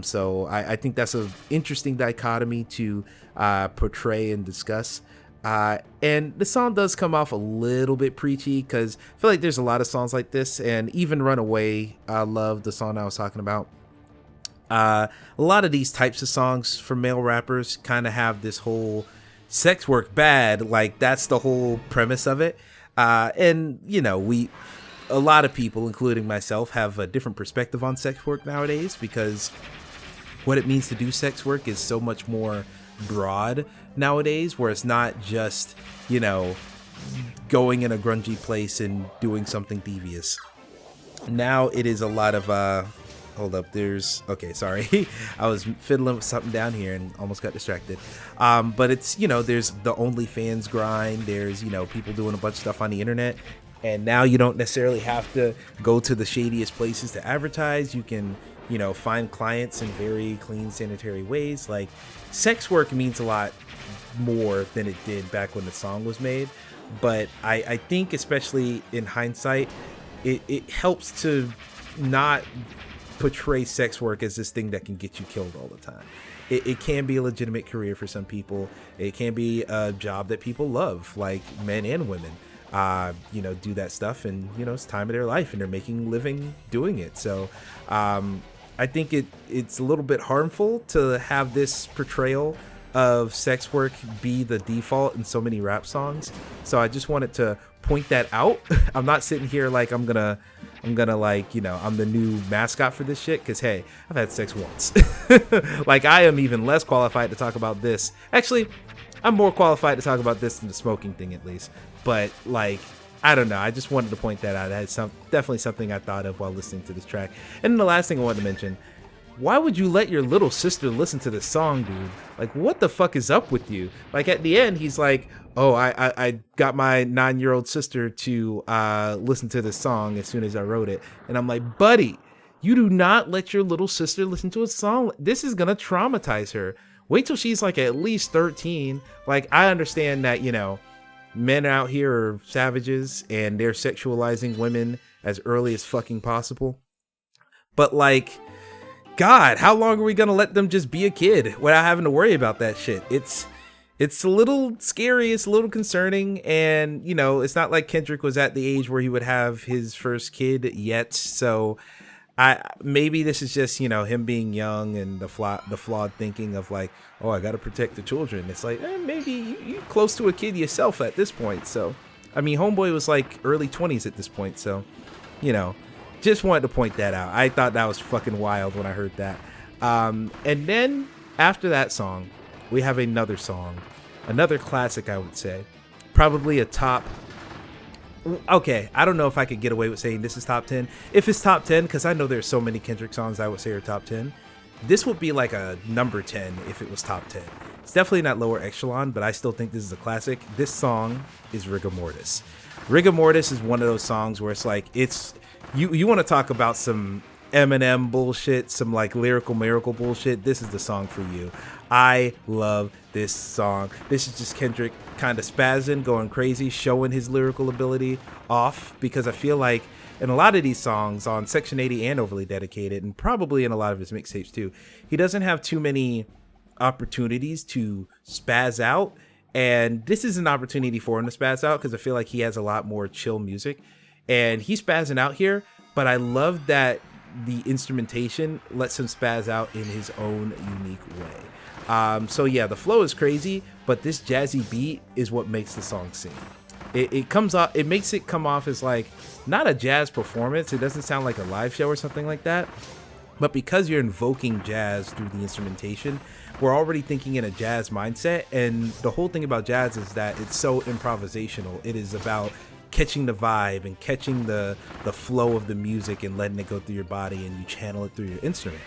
So I think that's an interesting dichotomy to portray and discuss. And the song does come off a little bit preachy, because I feel like there's a lot of songs like this, and even Runaway, I love the song I was talking about. A lot of these types of songs for male rappers kind of have this whole sex work bad, like that's the whole premise of it. And you know, a lot of people, including myself, have a different perspective on sex work nowadays, because what it means to do sex work is so much more broad nowadays, where it's not just, you know, going in a grungy place and doing something devious. Now it is a lot of hold up, okay, sorry. I was fiddling with something down here and almost got distracted. But it's, you know, there's the OnlyFans grind, there's, you know, people doing a bunch of stuff on the internet, and now you don't necessarily have to go to the shadiest places to advertise. You can, you know, find clients in very clean, sanitary ways. Like, sex work means a lot more than it did back when the song was made. But I think, especially in hindsight, it helps to not portray sex work as this thing that can get you killed all the time. It can be a legitimate career for some people. It can be a job that people love, like men and women. You know, do that stuff, and you know, it's time of their life, and they're making a living doing it. So I think it's a little bit harmful to have this portrayal of sex work be the default in so many rap songs. So I just wanted to point that out. I'm not sitting here like I'm gonna like, you know, I'm the new mascot for this shit, because hey, I've had sex once. Like, I am even less qualified to talk about this. Actually, I'm more qualified to talk about this than the smoking thing, at least. But like, I don't know, I just wanted to point that out. That's definitely something I thought of while listening to this track. And then the last thing I wanted to mention, why would you let your little sister listen to this song, dude? Like, what the fuck is up with you? Like, at the end, he's like, oh, I got my 9-year-old sister to listen to this song as soon as I wrote it. And I'm like, buddy, you do not let your little sister listen to a song. This is gonna traumatize her. Wait till she's like at least 13. Like, I understand that, you know, men out here are savages and they're sexualizing women as early as fucking possible. But like, God, how long are we gonna let them just be a kid without having to worry about that shit? It's a little scary, it's a little concerning, and you know, it's not like Kendrick was at the age where he would have his first kid yet. So maybe this is just, you know, him being young and the flawed thinking of like, oh, I gotta protect the children. It's like, maybe you're close to a kid yourself at this point. So I mean, homeboy was like early 20s at this point, so you know, just wanted to point that out. I thought that was fucking wild when I heard that. And then after that song, we have another song, another classic, I would say. Probably a top... Okay, I don't know if I could get away with saying this is top 10. If it's top 10, because I know there's so many Kendrick songs I would say are top 10, this would be like a number 10 if it was top 10. It's definitely not lower echelon, but I still think this is a classic. This song is Rigor Mortis. Rigor Mortis is one of those songs where it's like, it's... You want to talk about some Eminem bullshit, some like lyrical miracle bullshit, this is the song for you. I love this song. This is just Kendrick kind of spazzing, going crazy, showing his lyrical ability off, because I feel like in a lot of these songs on Section 80 and Overly Dedicated, and probably in a lot of his mixtapes too, he doesn't have too many opportunities to spaz out, and this is an opportunity for him to spaz out, because I feel like he has a lot more chill music. And he's spazzing out here, but I love that the instrumentation lets him spaz out in his own unique way. So yeah, the flow is crazy, but this jazzy beat is what makes the song sing. It comes off, it makes it come off as like not a jazz performance. It doesn't sound like a live show or something like that. But because you're invoking jazz through the instrumentation, we're already thinking in a jazz mindset. And the whole thing about jazz is that it's so improvisational. It is about catching the vibe and catching the flow of the music and letting it go through your body, and you channel it through your instrument.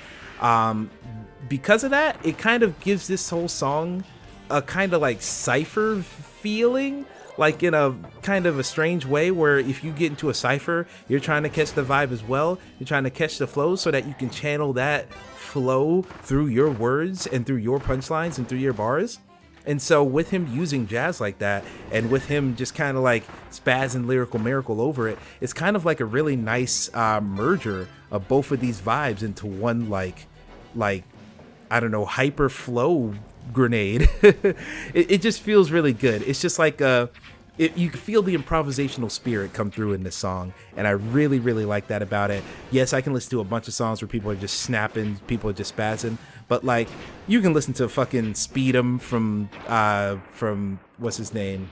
Because of that, it kind of gives this whole song a kind of like cypher feeling, like in a kind of a strange way, where if you get into a cypher, you're trying to catch the vibe as well. You're trying to catch the flow so that you can channel that flow through your words and through your punchlines and through your bars. And so with him using jazz like that, and with him just kind of like spazzing lyrical miracle over it, it's kind of like a really nice merger of both of these vibes into one like I don't know, hyper flow grenade. It just feels really good. It's just like you can feel the improvisational spirit come through in this song, and I really, really like that about it. Yes, I can listen to a bunch of songs where people are just snapping, people are just spazzing, but like you can listen to fucking Speed'em from what's his name,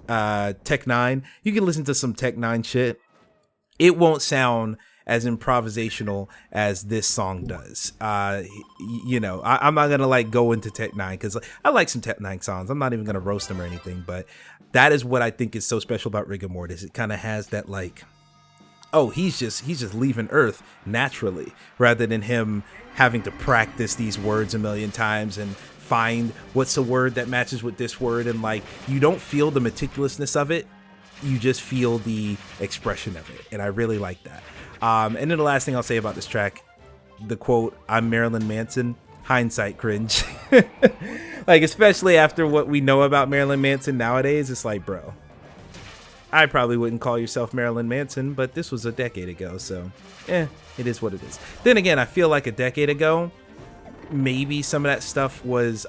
Tech-9. You can listen to some Tech-9 shit. It won't sound as improvisational as this song does. You know, I'm not gonna like go into Tech-9 because I like some Tech-9 songs. I'm not even gonna roast them or anything, but that is what I think is so special about Rigor Mortis. It kind of has that like, oh, he's just leaving Earth naturally, rather than him having to practice these words a million times and find what's a word that matches with this word. And like, you don't feel the meticulousness of it, you just feel the expression of it, and I really like that. And then the last thing I'll say about this track, the quote, "I'm Marilyn Manson," hindsight cringe. Like, especially after what we know about Marilyn Manson nowadays, it's like, bro, I probably wouldn't call yourself Marilyn Manson, but this was a decade ago, so it is what it is. Then again, I feel like a decade ago, maybe some of that stuff was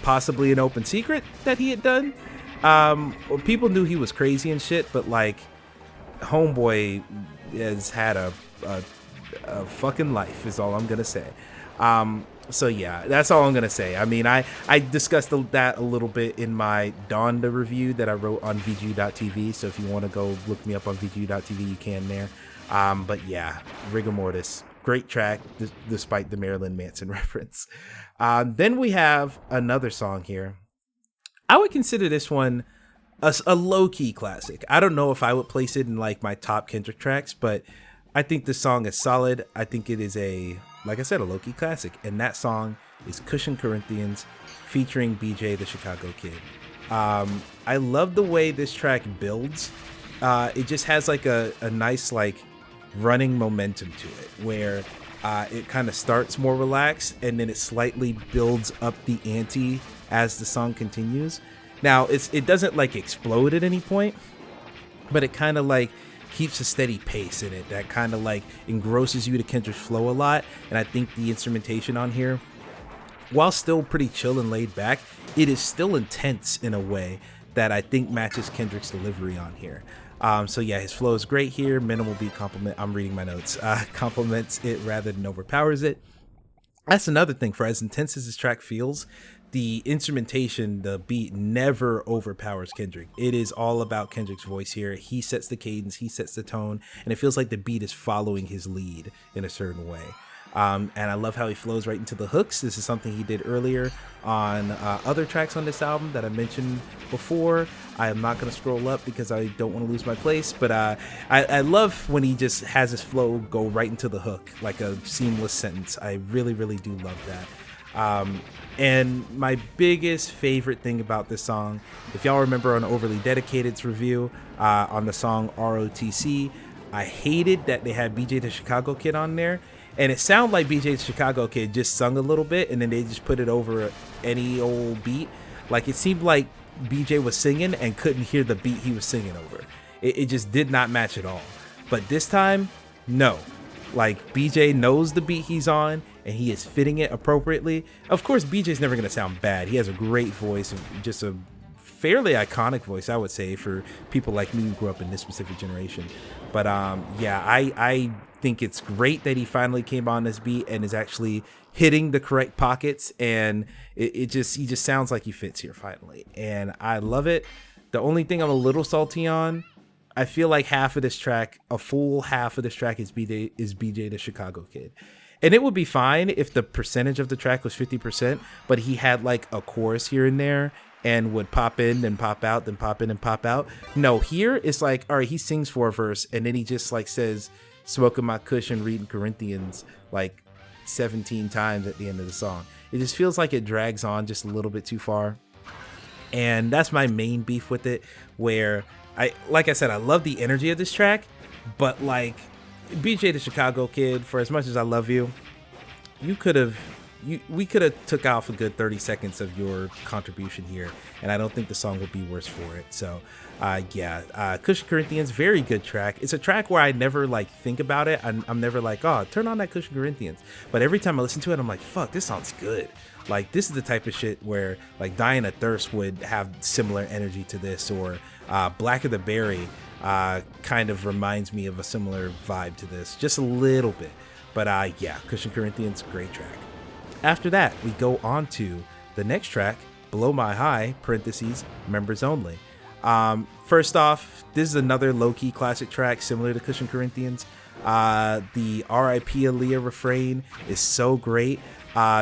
possibly an open secret that he had done. People knew he was crazy and shit, but like, homeboy has had a fucking life is all I'm gonna say. So yeah, that's all I'm gonna say. I mean, I discussed that a little bit in my Donda review that I wrote on VGU.tv, so if you want to go look me up on VGU.tv, you can there. But yeah, Rigor Mortis, great track despite the Marilyn Manson reference. Then we have another song here. I would consider this one a low-key classic. I don't know if I would place it in like my top Kendrick tracks, but I think this song is solid. I think it is like I said, a low-key classic, and that song is Cushion Corinthians featuring BJ the Chicago Kid. I love the way this track builds. It just has like a nice like running momentum to it, where it kind of starts more relaxed and then it slightly builds up the ante as the song continues. Now it doesn't like explode at any point, but it kind of like keeps a steady pace in it that kind of like engrosses you to Kendrick's flow a lot. And I think the instrumentation on here, while still pretty chill and laid back, it is still intense in a way that I think matches Kendrick's delivery on here. So yeah, his flow is great here. Minimal beat compliment. I'm reading my notes. Compliments it rather than overpowers it. That's another thing. For as intense as this track feels, the instrumentation, the beat never overpowers Kendrick. It is all about Kendrick's voice here. He sets the cadence, he sets the tone, and it feels like the beat is following his lead in a certain way. And I love how he flows right into the hooks. This is something he did earlier on other tracks on this album that I mentioned before. I am not going to scroll up because I don't want to lose my place, but I love when he just has his flow go right into the hook, like a seamless sentence. I really, really do love that. And my biggest favorite thing about this song, if y'all remember on Overly Dedicated's review on the song ROTC, I hated that they had BJ the Chicago Kid on there. And it sounded like BJ the Chicago Kid just sung a little bit and then they just put it over any old beat. Like, it seemed like BJ was singing and couldn't hear the beat he was singing over. It just did not match at all. But this time, no. Like, BJ knows the beat he's on and he is fitting it appropriately. Of course, BJ's never going to sound bad. He has a great voice, just a fairly iconic voice, I would say, for people like me who grew up in this specific generation. But yeah, I think it's great that he finally came on this beat and is actually hitting the correct pockets, and he just sounds like he fits here finally, and I love it. The only thing I'm a little salty on, I feel like half of this track, a full half of this track is BJ the Chicago Kid. And it would be fine if the percentage of the track was 50%, but he had like a chorus here and there and would pop in and pop out, then pop in and pop out. No, here it's like, all right, he sings for a verse and then he just like says, smoking my cushion, reading Corinthians like 17 times at the end of the song. It just feels like it drags on just a little bit too far. And that's my main beef with it, where like I said, I love the energy of this track, but like BJ the Chicago Kid, for as much as I love you, you could have we could have took off a good 30 seconds of your contribution here, and I don't think the song would be worse for it. So Cushion Corinthians, very good track. It's a track where I never like think about it. I'm never like, oh, turn on that Cushion Corinthians, but every time I listen to it, I'm like, fuck, this sounds good. Like, this is the type of shit where like Dying of Thirst would have similar energy to this, or Black of the Berry kind of reminds me of a similar vibe to this, just a little bit. But Cushion Corinthians, great track. After that, we go on to the next track, Blow My High, parentheses, members only. First off, this is another low-key classic track similar to Cushion Corinthians. The R.I.P. Aaliyah refrain is so great.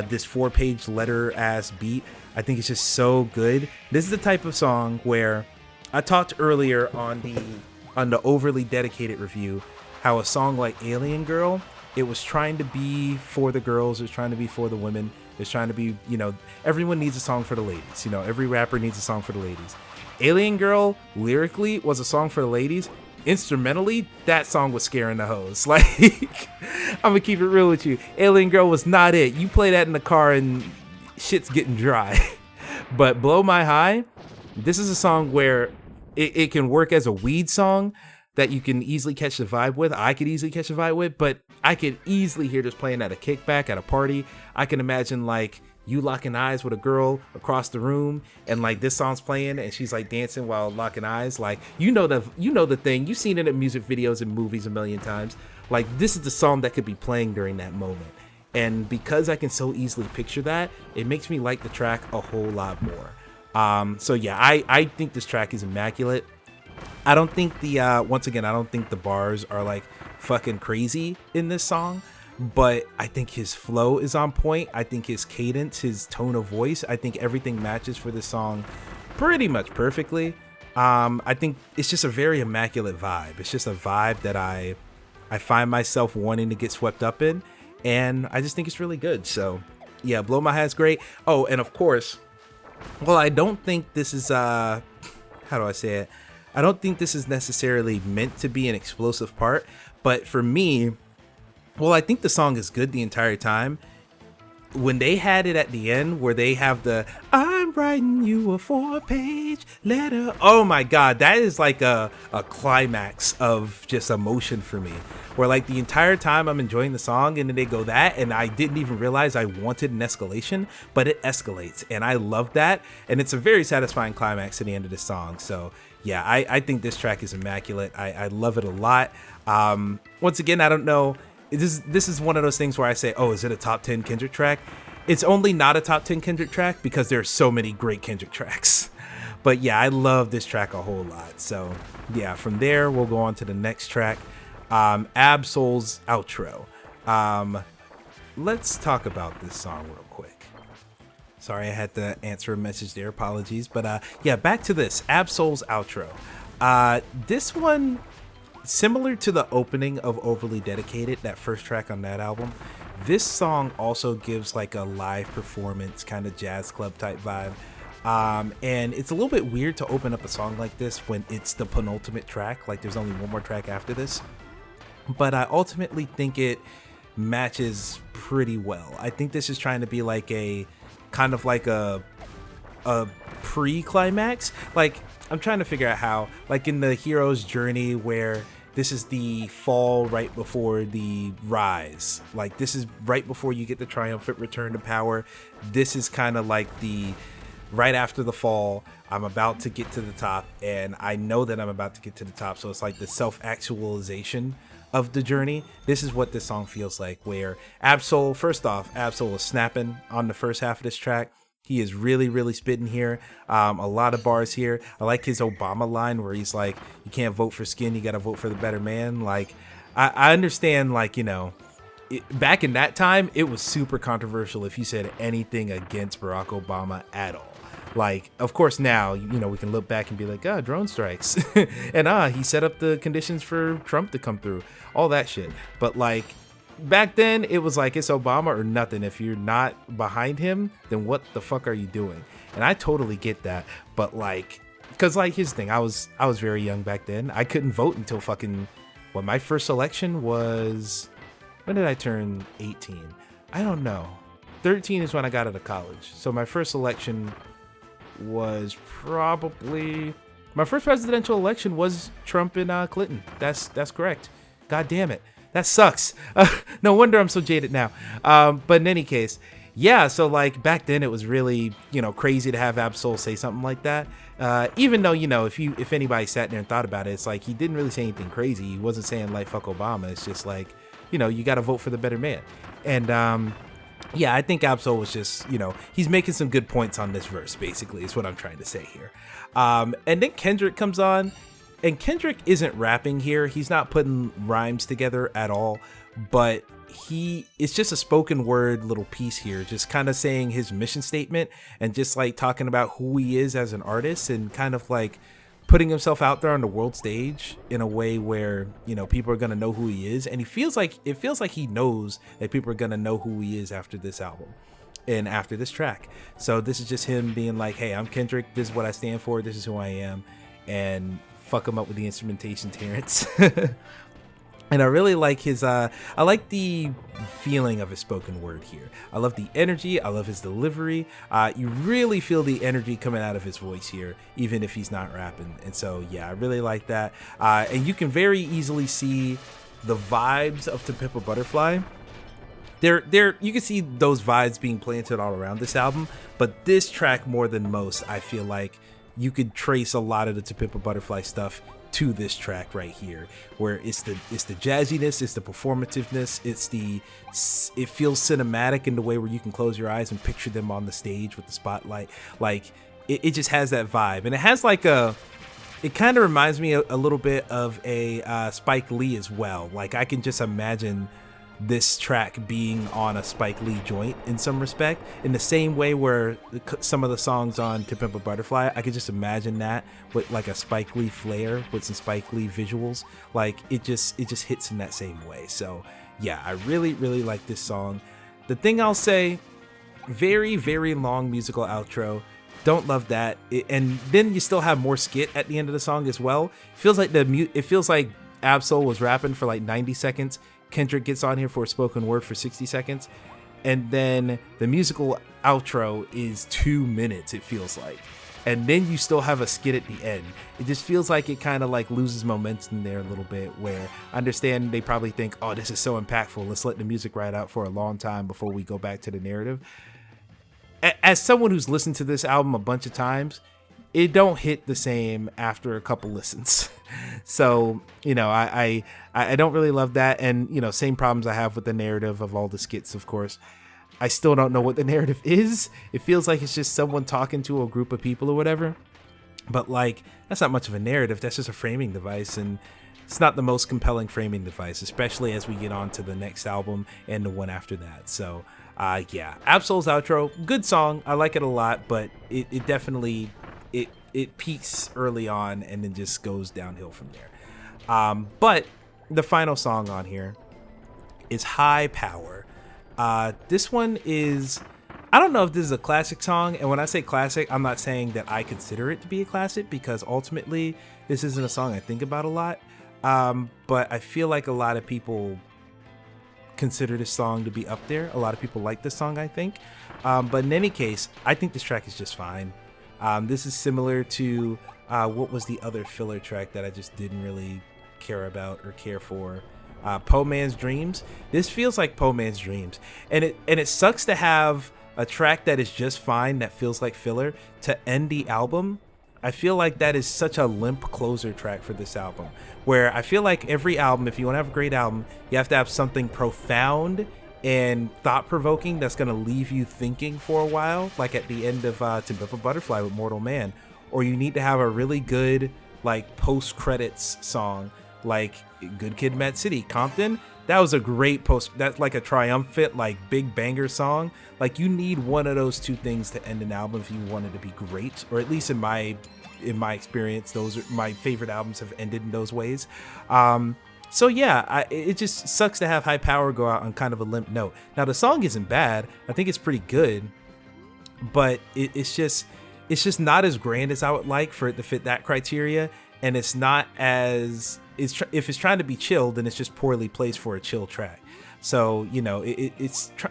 This 4-page letter-ass beat, I think it's just so good. This is the type of song where I talked earlier on the overly dedicated review how a song like Alien Girl, it was trying to be for the girls, it was trying to be for the women, it's trying to be, everyone needs a song for the ladies. Every rapper needs a song for the ladies. Alien Girl, lyrically, was a song for the ladies. Instrumentally, that song was scaring the hoes. Like, I'm gonna keep it real with you. Alien Girl was not it. You play that in the car and shit's getting dry. But Blow My High, this is a song where it can work as a weed song that you can easily catch the vibe with. I could easily catch the vibe with, but I could easily hear this playing at a kickback, at a party. I can imagine like you locking eyes with a girl across the room, and like this song's playing and she's like dancing while locking eyes. Like, the thing. You've seen it in music videos and movies a million times. Like, this is the song that could be playing during that moment. And because I can so easily picture that, it makes me like the track a whole lot more. I think this track is immaculate. I don't think I don't think the bars are like fucking crazy in this song, but I think his flow is on point. I think his cadence, his tone of voice, I think everything matches for this song pretty much perfectly. I think it's just a very immaculate vibe. It's just a vibe that I find myself wanting to get swept up in, and I just think it's really good. So yeah, Blow My High is great. Oh, and of course, well, I don't think this is how do I say it? I don't think this is necessarily meant to be an explosive part, but for me, well, I think the song is good the entire time. When they had it at the end where they have the I'm writing you a 4-page letter, oh my god, that is like a climax of just emotion for me, where like the entire time I'm enjoying the song and then they go that, and I didn't even realize I wanted an escalation, but it escalates, and I love that, and it's a very satisfying climax to the end of the song. So yeah, I think this track is immaculate. I love it a lot. Once again, I don't know, this is one of those things where I say, oh, is it a top 10 Kendrick track? It's only not a top 10 Kendrick track because there's so many great Kendrick tracks. But yeah, I love this track a whole lot. So yeah, from there, we'll go on to the next track, Ab-Soul's Outro. Let's talk about this song real quick. Sorry, I had to answer a message there. Apologies. But yeah, back to this, Ab-Soul's Outro. This one, similar to the opening of Overly Dedicated, that first track on that album, this song also gives like a live performance kind of jazz club type vibe. And it's a little bit weird to open up a song like this when it's the penultimate track, like there's only one more track after this. But I ultimately think it matches pretty well. I think this is trying to be like a kind of like a pre-climax. Like, I'm trying to figure out how, like in the hero's journey where this is the fall right before the rise, like this is right before you get the triumphant return to power. This is kind of like the right after the fall, I'm about to get to the top, and I know that I'm about to get to the top, so it's like the self-actualization of the journey. This is what this song feels like, where Ab-Soul, first off, Ab-Soul is snapping on the first half of this track. He is really, really spitting here. A lot of bars here. I like his Obama line where he's like, you can't vote for skin, you gotta vote for the better man. Like, I understand, like, back in that time, it was super controversial if you said anything against Barack Obama at all. Like, of course now, we can look back and be like, drone strikes. And he set up the conditions for Trump to come through. All that shit. But like, back then, it was like, it's Obama or nothing. If you're not behind him, then what the fuck are you doing? And I totally get that. But like, because like, here's the thing. I was very young back then. I couldn't vote until my first election was, when did I turn 18? I don't know. 13 is when I got out of college. So my first election was probably my first presidential election was Trump and Clinton. That's correct. God damn it. That sucks. No wonder I'm so jaded now. But in any case, yeah, so like back then it was really, crazy to have Ab-Soul say something like that. Even though, if anybody sat there and thought about it, it's like he didn't really say anything crazy. He wasn't saying like fuck Obama. It's just like, you got to vote for the better man. And yeah, I think Ab-Soul was just, he's making some good points on this verse, basically, is what I'm trying to say here. And then Kendrick comes on. And Kendrick isn't rapping here. He's not putting rhymes together at all, but it's just a spoken word little piece here, just kind of saying his mission statement and just like talking about who he is as an artist and kind of like putting himself out there on the world stage in a way where, people are going to know who he is. And it feels like he knows that people are going to know who he is after this album and after this track. So this is just him being like, hey, I'm Kendrick. This is what I stand for. This is who I am. And fuck him up with the instrumentation, Terrence. And I really like I like the feeling of his spoken word here. I love the energy. I love his delivery. You really feel the energy coming out of his voice here, even if he's not rapping. And so, yeah, I really like that. And you can very easily see the vibes of To Pimp a Butterfly. You can see those vibes being planted all around this album, but this track more than most, I feel like you could trace a lot of the To Pimp a Butterfly stuff to this track right here, where it's the jazziness, it's the performativeness, it feels cinematic in the way where you can close your eyes and picture them on the stage with the spotlight. Like it just has that vibe, and it has like it kind of reminds me a little bit of a Spike Lee as well. Like I can just imagine this track being on a Spike Lee joint in some respect, in the same way where some of the songs on To Pimp a Butterfly, I could just imagine that with like a Spike Lee flair with some Spike Lee visuals. Like it just hits in that same way. So yeah, I really like this song. The thing I'll say, very long musical outro. Don't love that. And then you still have more skit at the end of the song as well. It feels like Ab-Soul was rapping for like 90 seconds. Kendrick gets on here for a spoken word for 60 seconds. And then the musical outro is 2 minutes, it feels like. And then you still have a skit at the end. It just feels like it kind of like loses momentum there a little bit, where I understand they probably think, oh, this is so impactful. Let's let the music ride out for a long time before we go back to the narrative. As someone who's listened to this album a bunch of times, it don't hit the same after a couple listens. So, I don't really love that. And, same problems I have with the narrative of all the skits, of course. I still don't know what the narrative is. It feels like it's just someone talking to a group of people or whatever. But like, that's not much of a narrative. That's just a framing device. And it's not the most compelling framing device, especially as we get on to the next album and the one after that. So, yeah, Ab-Soul's outro, good song. I like it a lot, but it definitely... It peaks early on and then just goes downhill from there. But the final song on here is High Power. This one is, I don't know if this is a classic song. And when I say classic, I'm not saying that I consider it to be a classic, because ultimately this isn't a song I think about a lot. But I feel like a lot of people consider this song to be up there. A lot of people like this song, I think. But in any case, I think this track is just fine. This is similar to what was the other filler track that I just didn't really care about or care for? Poe Man's Dreams. This feels like Poe Man's Dreams, and it sucks to have a track that is just fine that feels like filler to end the album. I feel like that is such a limp closer track for this album, where I feel like every album, if you want to have a great album, you have to have something profound and thought-provoking that's going to leave you thinking for a while, like at the end of To Pimp a Butterfly with Mortal Man. Or you need to have a really good like post-credits song, like Good Kid, Mad City. Compton, that was a great that's like a triumphant, like big banger song. Like you need one of those two things to end an album if you want it to be great, or at least in my experience, those are my favorite albums have ended in those ways. So yeah, it just sucks to have High Power go out on kind of a limp note. Now the song isn't bad. I think it's pretty good, but it's just not as grand as I would like for it to fit that criteria. And it's not as, if it's trying to be chill, then it's just poorly placed for a chill track. So, you know,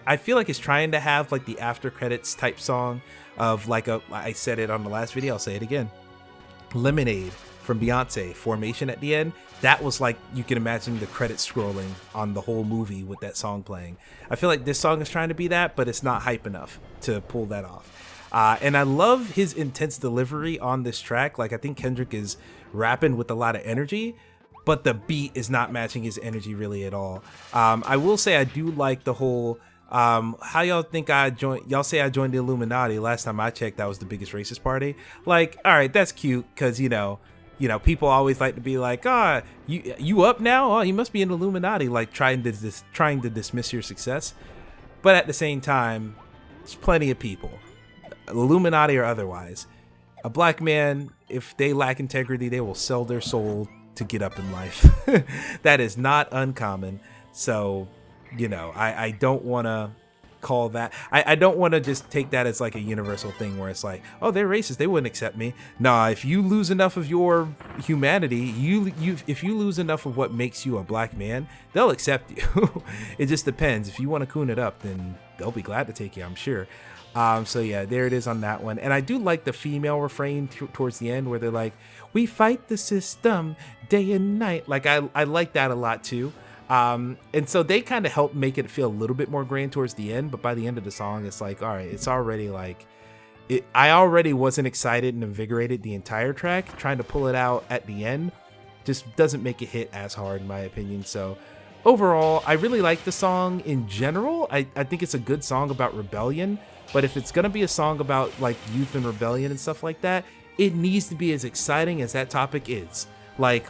I feel like it's trying to have like the after credits type song of like I said it on the last video, I'll say it again. Lemonade from Beyonce, Formation at the end. That was like, you can imagine the credits scrolling on the whole movie with that song playing. I feel like this song is trying to be that, but it's not hype enough to pull that off. And I love his intense delivery on this track. Like, I think Kendrick is rapping with a lot of energy, but the beat is not matching his energy really at all. I will say I do like the whole, how y'all think y'all say I joined the Illuminati. Last time I checked, that was the biggest racist party. Like, all right, that's cute, because, you know, people always like to be like, you up now? Oh, you must be in the Illuminati, like trying to dismiss your success. But at the same time, there's plenty of people, Illuminati or otherwise. A black man, if they lack integrity, they will sell their soul to get up in life. That is not uncommon. So, you know, I don't want to call that, I don't want to just take that as like a universal thing where it's like, oh, they're racist, they wouldn't accept me. Nah, if you lose enough of your humanity, if you lose enough of what makes you a black man, they'll accept you. It just depends. If you want to coon it up, then they'll be glad to take you, I'm sure. So yeah, there it is on that one. And I do like the female refrain towards the end where they're like, we fight the system day and night. Like, I like that a lot too. And so they kind of help make it feel a little bit more grand towards the end, but by the end of the song, it's like, all right, it's already like, I already wasn't excited and invigorated the entire track. Trying to pull it out at the end just doesn't make it hit as hard, in my opinion. So overall, I really like the song in general. I think it's a good song about rebellion, but if it's going to be a song about like youth and rebellion and stuff like that, it needs to be as exciting as that topic is. Like,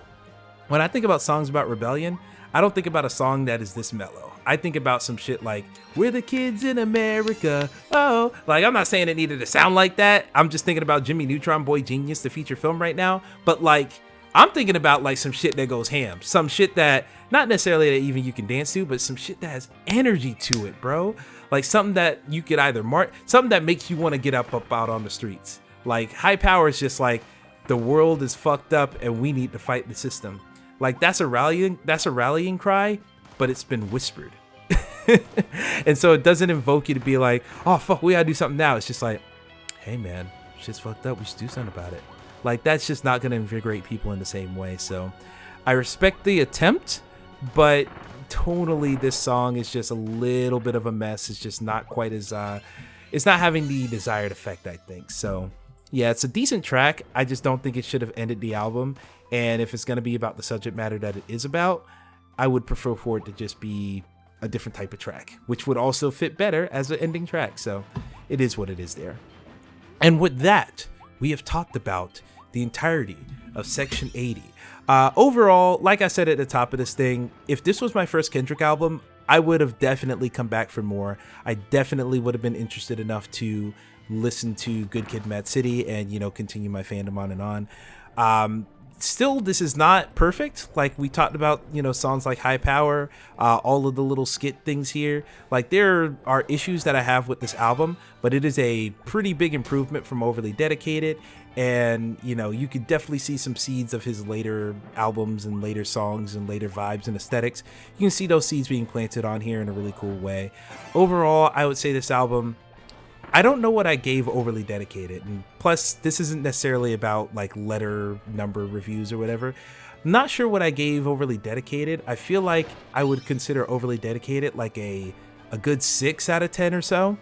when I think about songs about rebellion, I don't think about a song that is this mellow. I think about some shit like, we're the kids in America, oh. Like, I'm not saying it needed to sound like that. I'm just thinking about Jimmy Neutron Boy Genius, the feature film right now. But like, I'm thinking about like some shit that goes ham. Some shit that, not necessarily that even you can dance to, but some shit that has energy to it, bro. Like something that you could either something that makes you want to get up out on the streets. Like, High Power is just like, the world is fucked up and we need to fight the system. Like, that's a rallying cry, but it's been whispered. And so it doesn't invoke you to be like, oh fuck, we gotta do something now. It's just like, hey man, shit's fucked up, we should do something about it. Like, that's just not gonna invigorate people in the same way. So I respect the attempt, but tonally this song is just a little bit of a mess. It's just not quite as it's not having the desired effect, I think. So yeah, it's a decent track. I just don't think it should have ended the album. And if it's going to be about the subject matter that it is about, I would prefer for it to just be a different type of track, which would also fit better as an ending track. So it is what it is there. And with that, we have talked about the entirety of Section 80. Overall, like I said at the top of this thing, if this was my first Kendrick album, I would have definitely come back for more. I definitely would have been interested enough to listen to Good Kid, Mad City and, you know, continue my fandom on and on. Still, this is not perfect. Like we talked about, you know, songs like High Power, all of the little skit things here. Like, there are issues that I have with this album, but it is a pretty big improvement from Overly Dedicated. And, you know, you could definitely see some seeds of his later albums and later songs and later vibes and aesthetics. You can see those seeds being planted on here in a really cool way. Overall, I would say this album, I don't know what I gave Overly Dedicated, and plus this isn't necessarily about like letter number reviews or whatever. I'm not sure what I gave Overly Dedicated. I feel like I would consider Overly Dedicated like a good 6 out of 10 or so.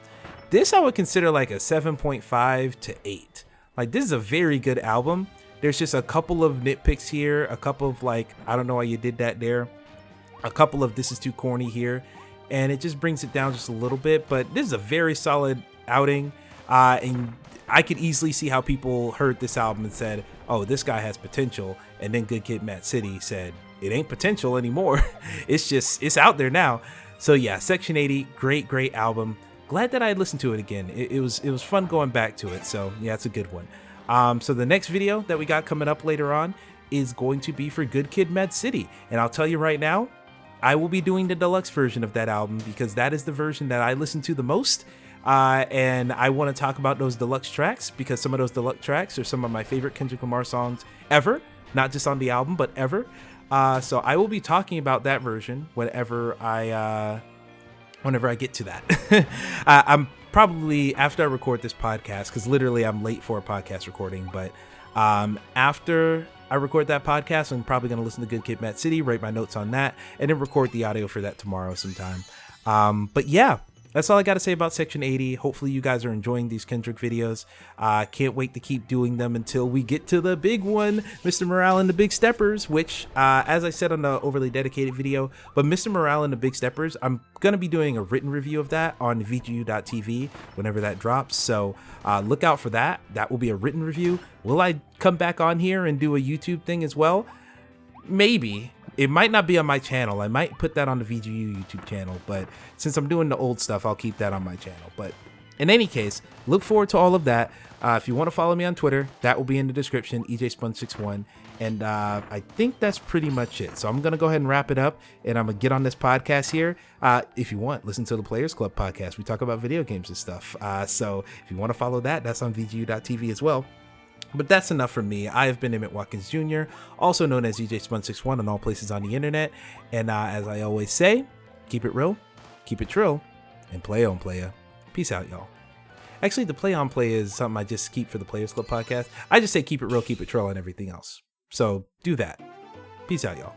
This I would consider like a 7.5 to 8. Like, this is a very good album. There's just a couple of nitpicks here, a couple of like, I don't know why you did that there, a couple of this is too corny here, and it just brings it down just a little bit. But this is a very solid outing, and I could easily see how people heard this album and said, oh, this guy has potential, and then Good Kid, Mad City said, it ain't potential anymore. It's out there now. So yeah, Section 80, great album. Glad that I listened to it again. It was fun going back to it. So yeah, it's a good one. So the next video that we got coming up later on is going to be for Good Kid, Mad City, and I'll tell you right now, I will be doing the deluxe version of that album because that is the version that I listen to the most. And I want to talk about those deluxe tracks because some of those deluxe tracks are some of my favorite Kendrick Lamar songs ever, not just on the album, but ever. So I will be talking about that version whenever I whenever I get to that. I'm probably, after I record this podcast, because literally I'm late for a podcast recording, but after I record that podcast, I'm probably going to listen to Good Kid, Mad City, write my notes on that, and then record the audio for that tomorrow sometime. But yeah, that's all I got to say about Section 80. Hopefully you guys are enjoying these Kendrick videos. Can't wait to keep doing them until we get to the big one, Mr. Morale and the Big Steppers, which, as I said on the overly dedicated video, but Mr. Morale and the Big Steppers, I'm going to be doing a written review of that on VGU.TV whenever that drops. So look out for that. That will be a written review. Will I come back on here and do a YouTube thing as well? Maybe. It might not be on my channel. I might put that on the VGU YouTube channel, but since I'm doing the old stuff, I'll keep that on my channel. But in any case, look forward to all of that. If you want to follow me on Twitter, that will be in the description, EJSpun61. And I think that's pretty much it. So I'm going to go ahead and wrap it up, and I'm going to get on this podcast here. If you want, listen to the Players Club podcast. We talk about video games and stuff. So if you want to follow that, that's on VGU.TV as well. But that's enough from me. I have been Emmett Watkins Jr., also known as EJSpun61 on all places on the internet. And as I always say, keep it real, keep it trill, and play on, playa. Peace out, y'all. Actually, the play on play is something I just keep for the Players Club podcast. I just say keep it real, keep it trill, and everything else. So do that. Peace out, y'all.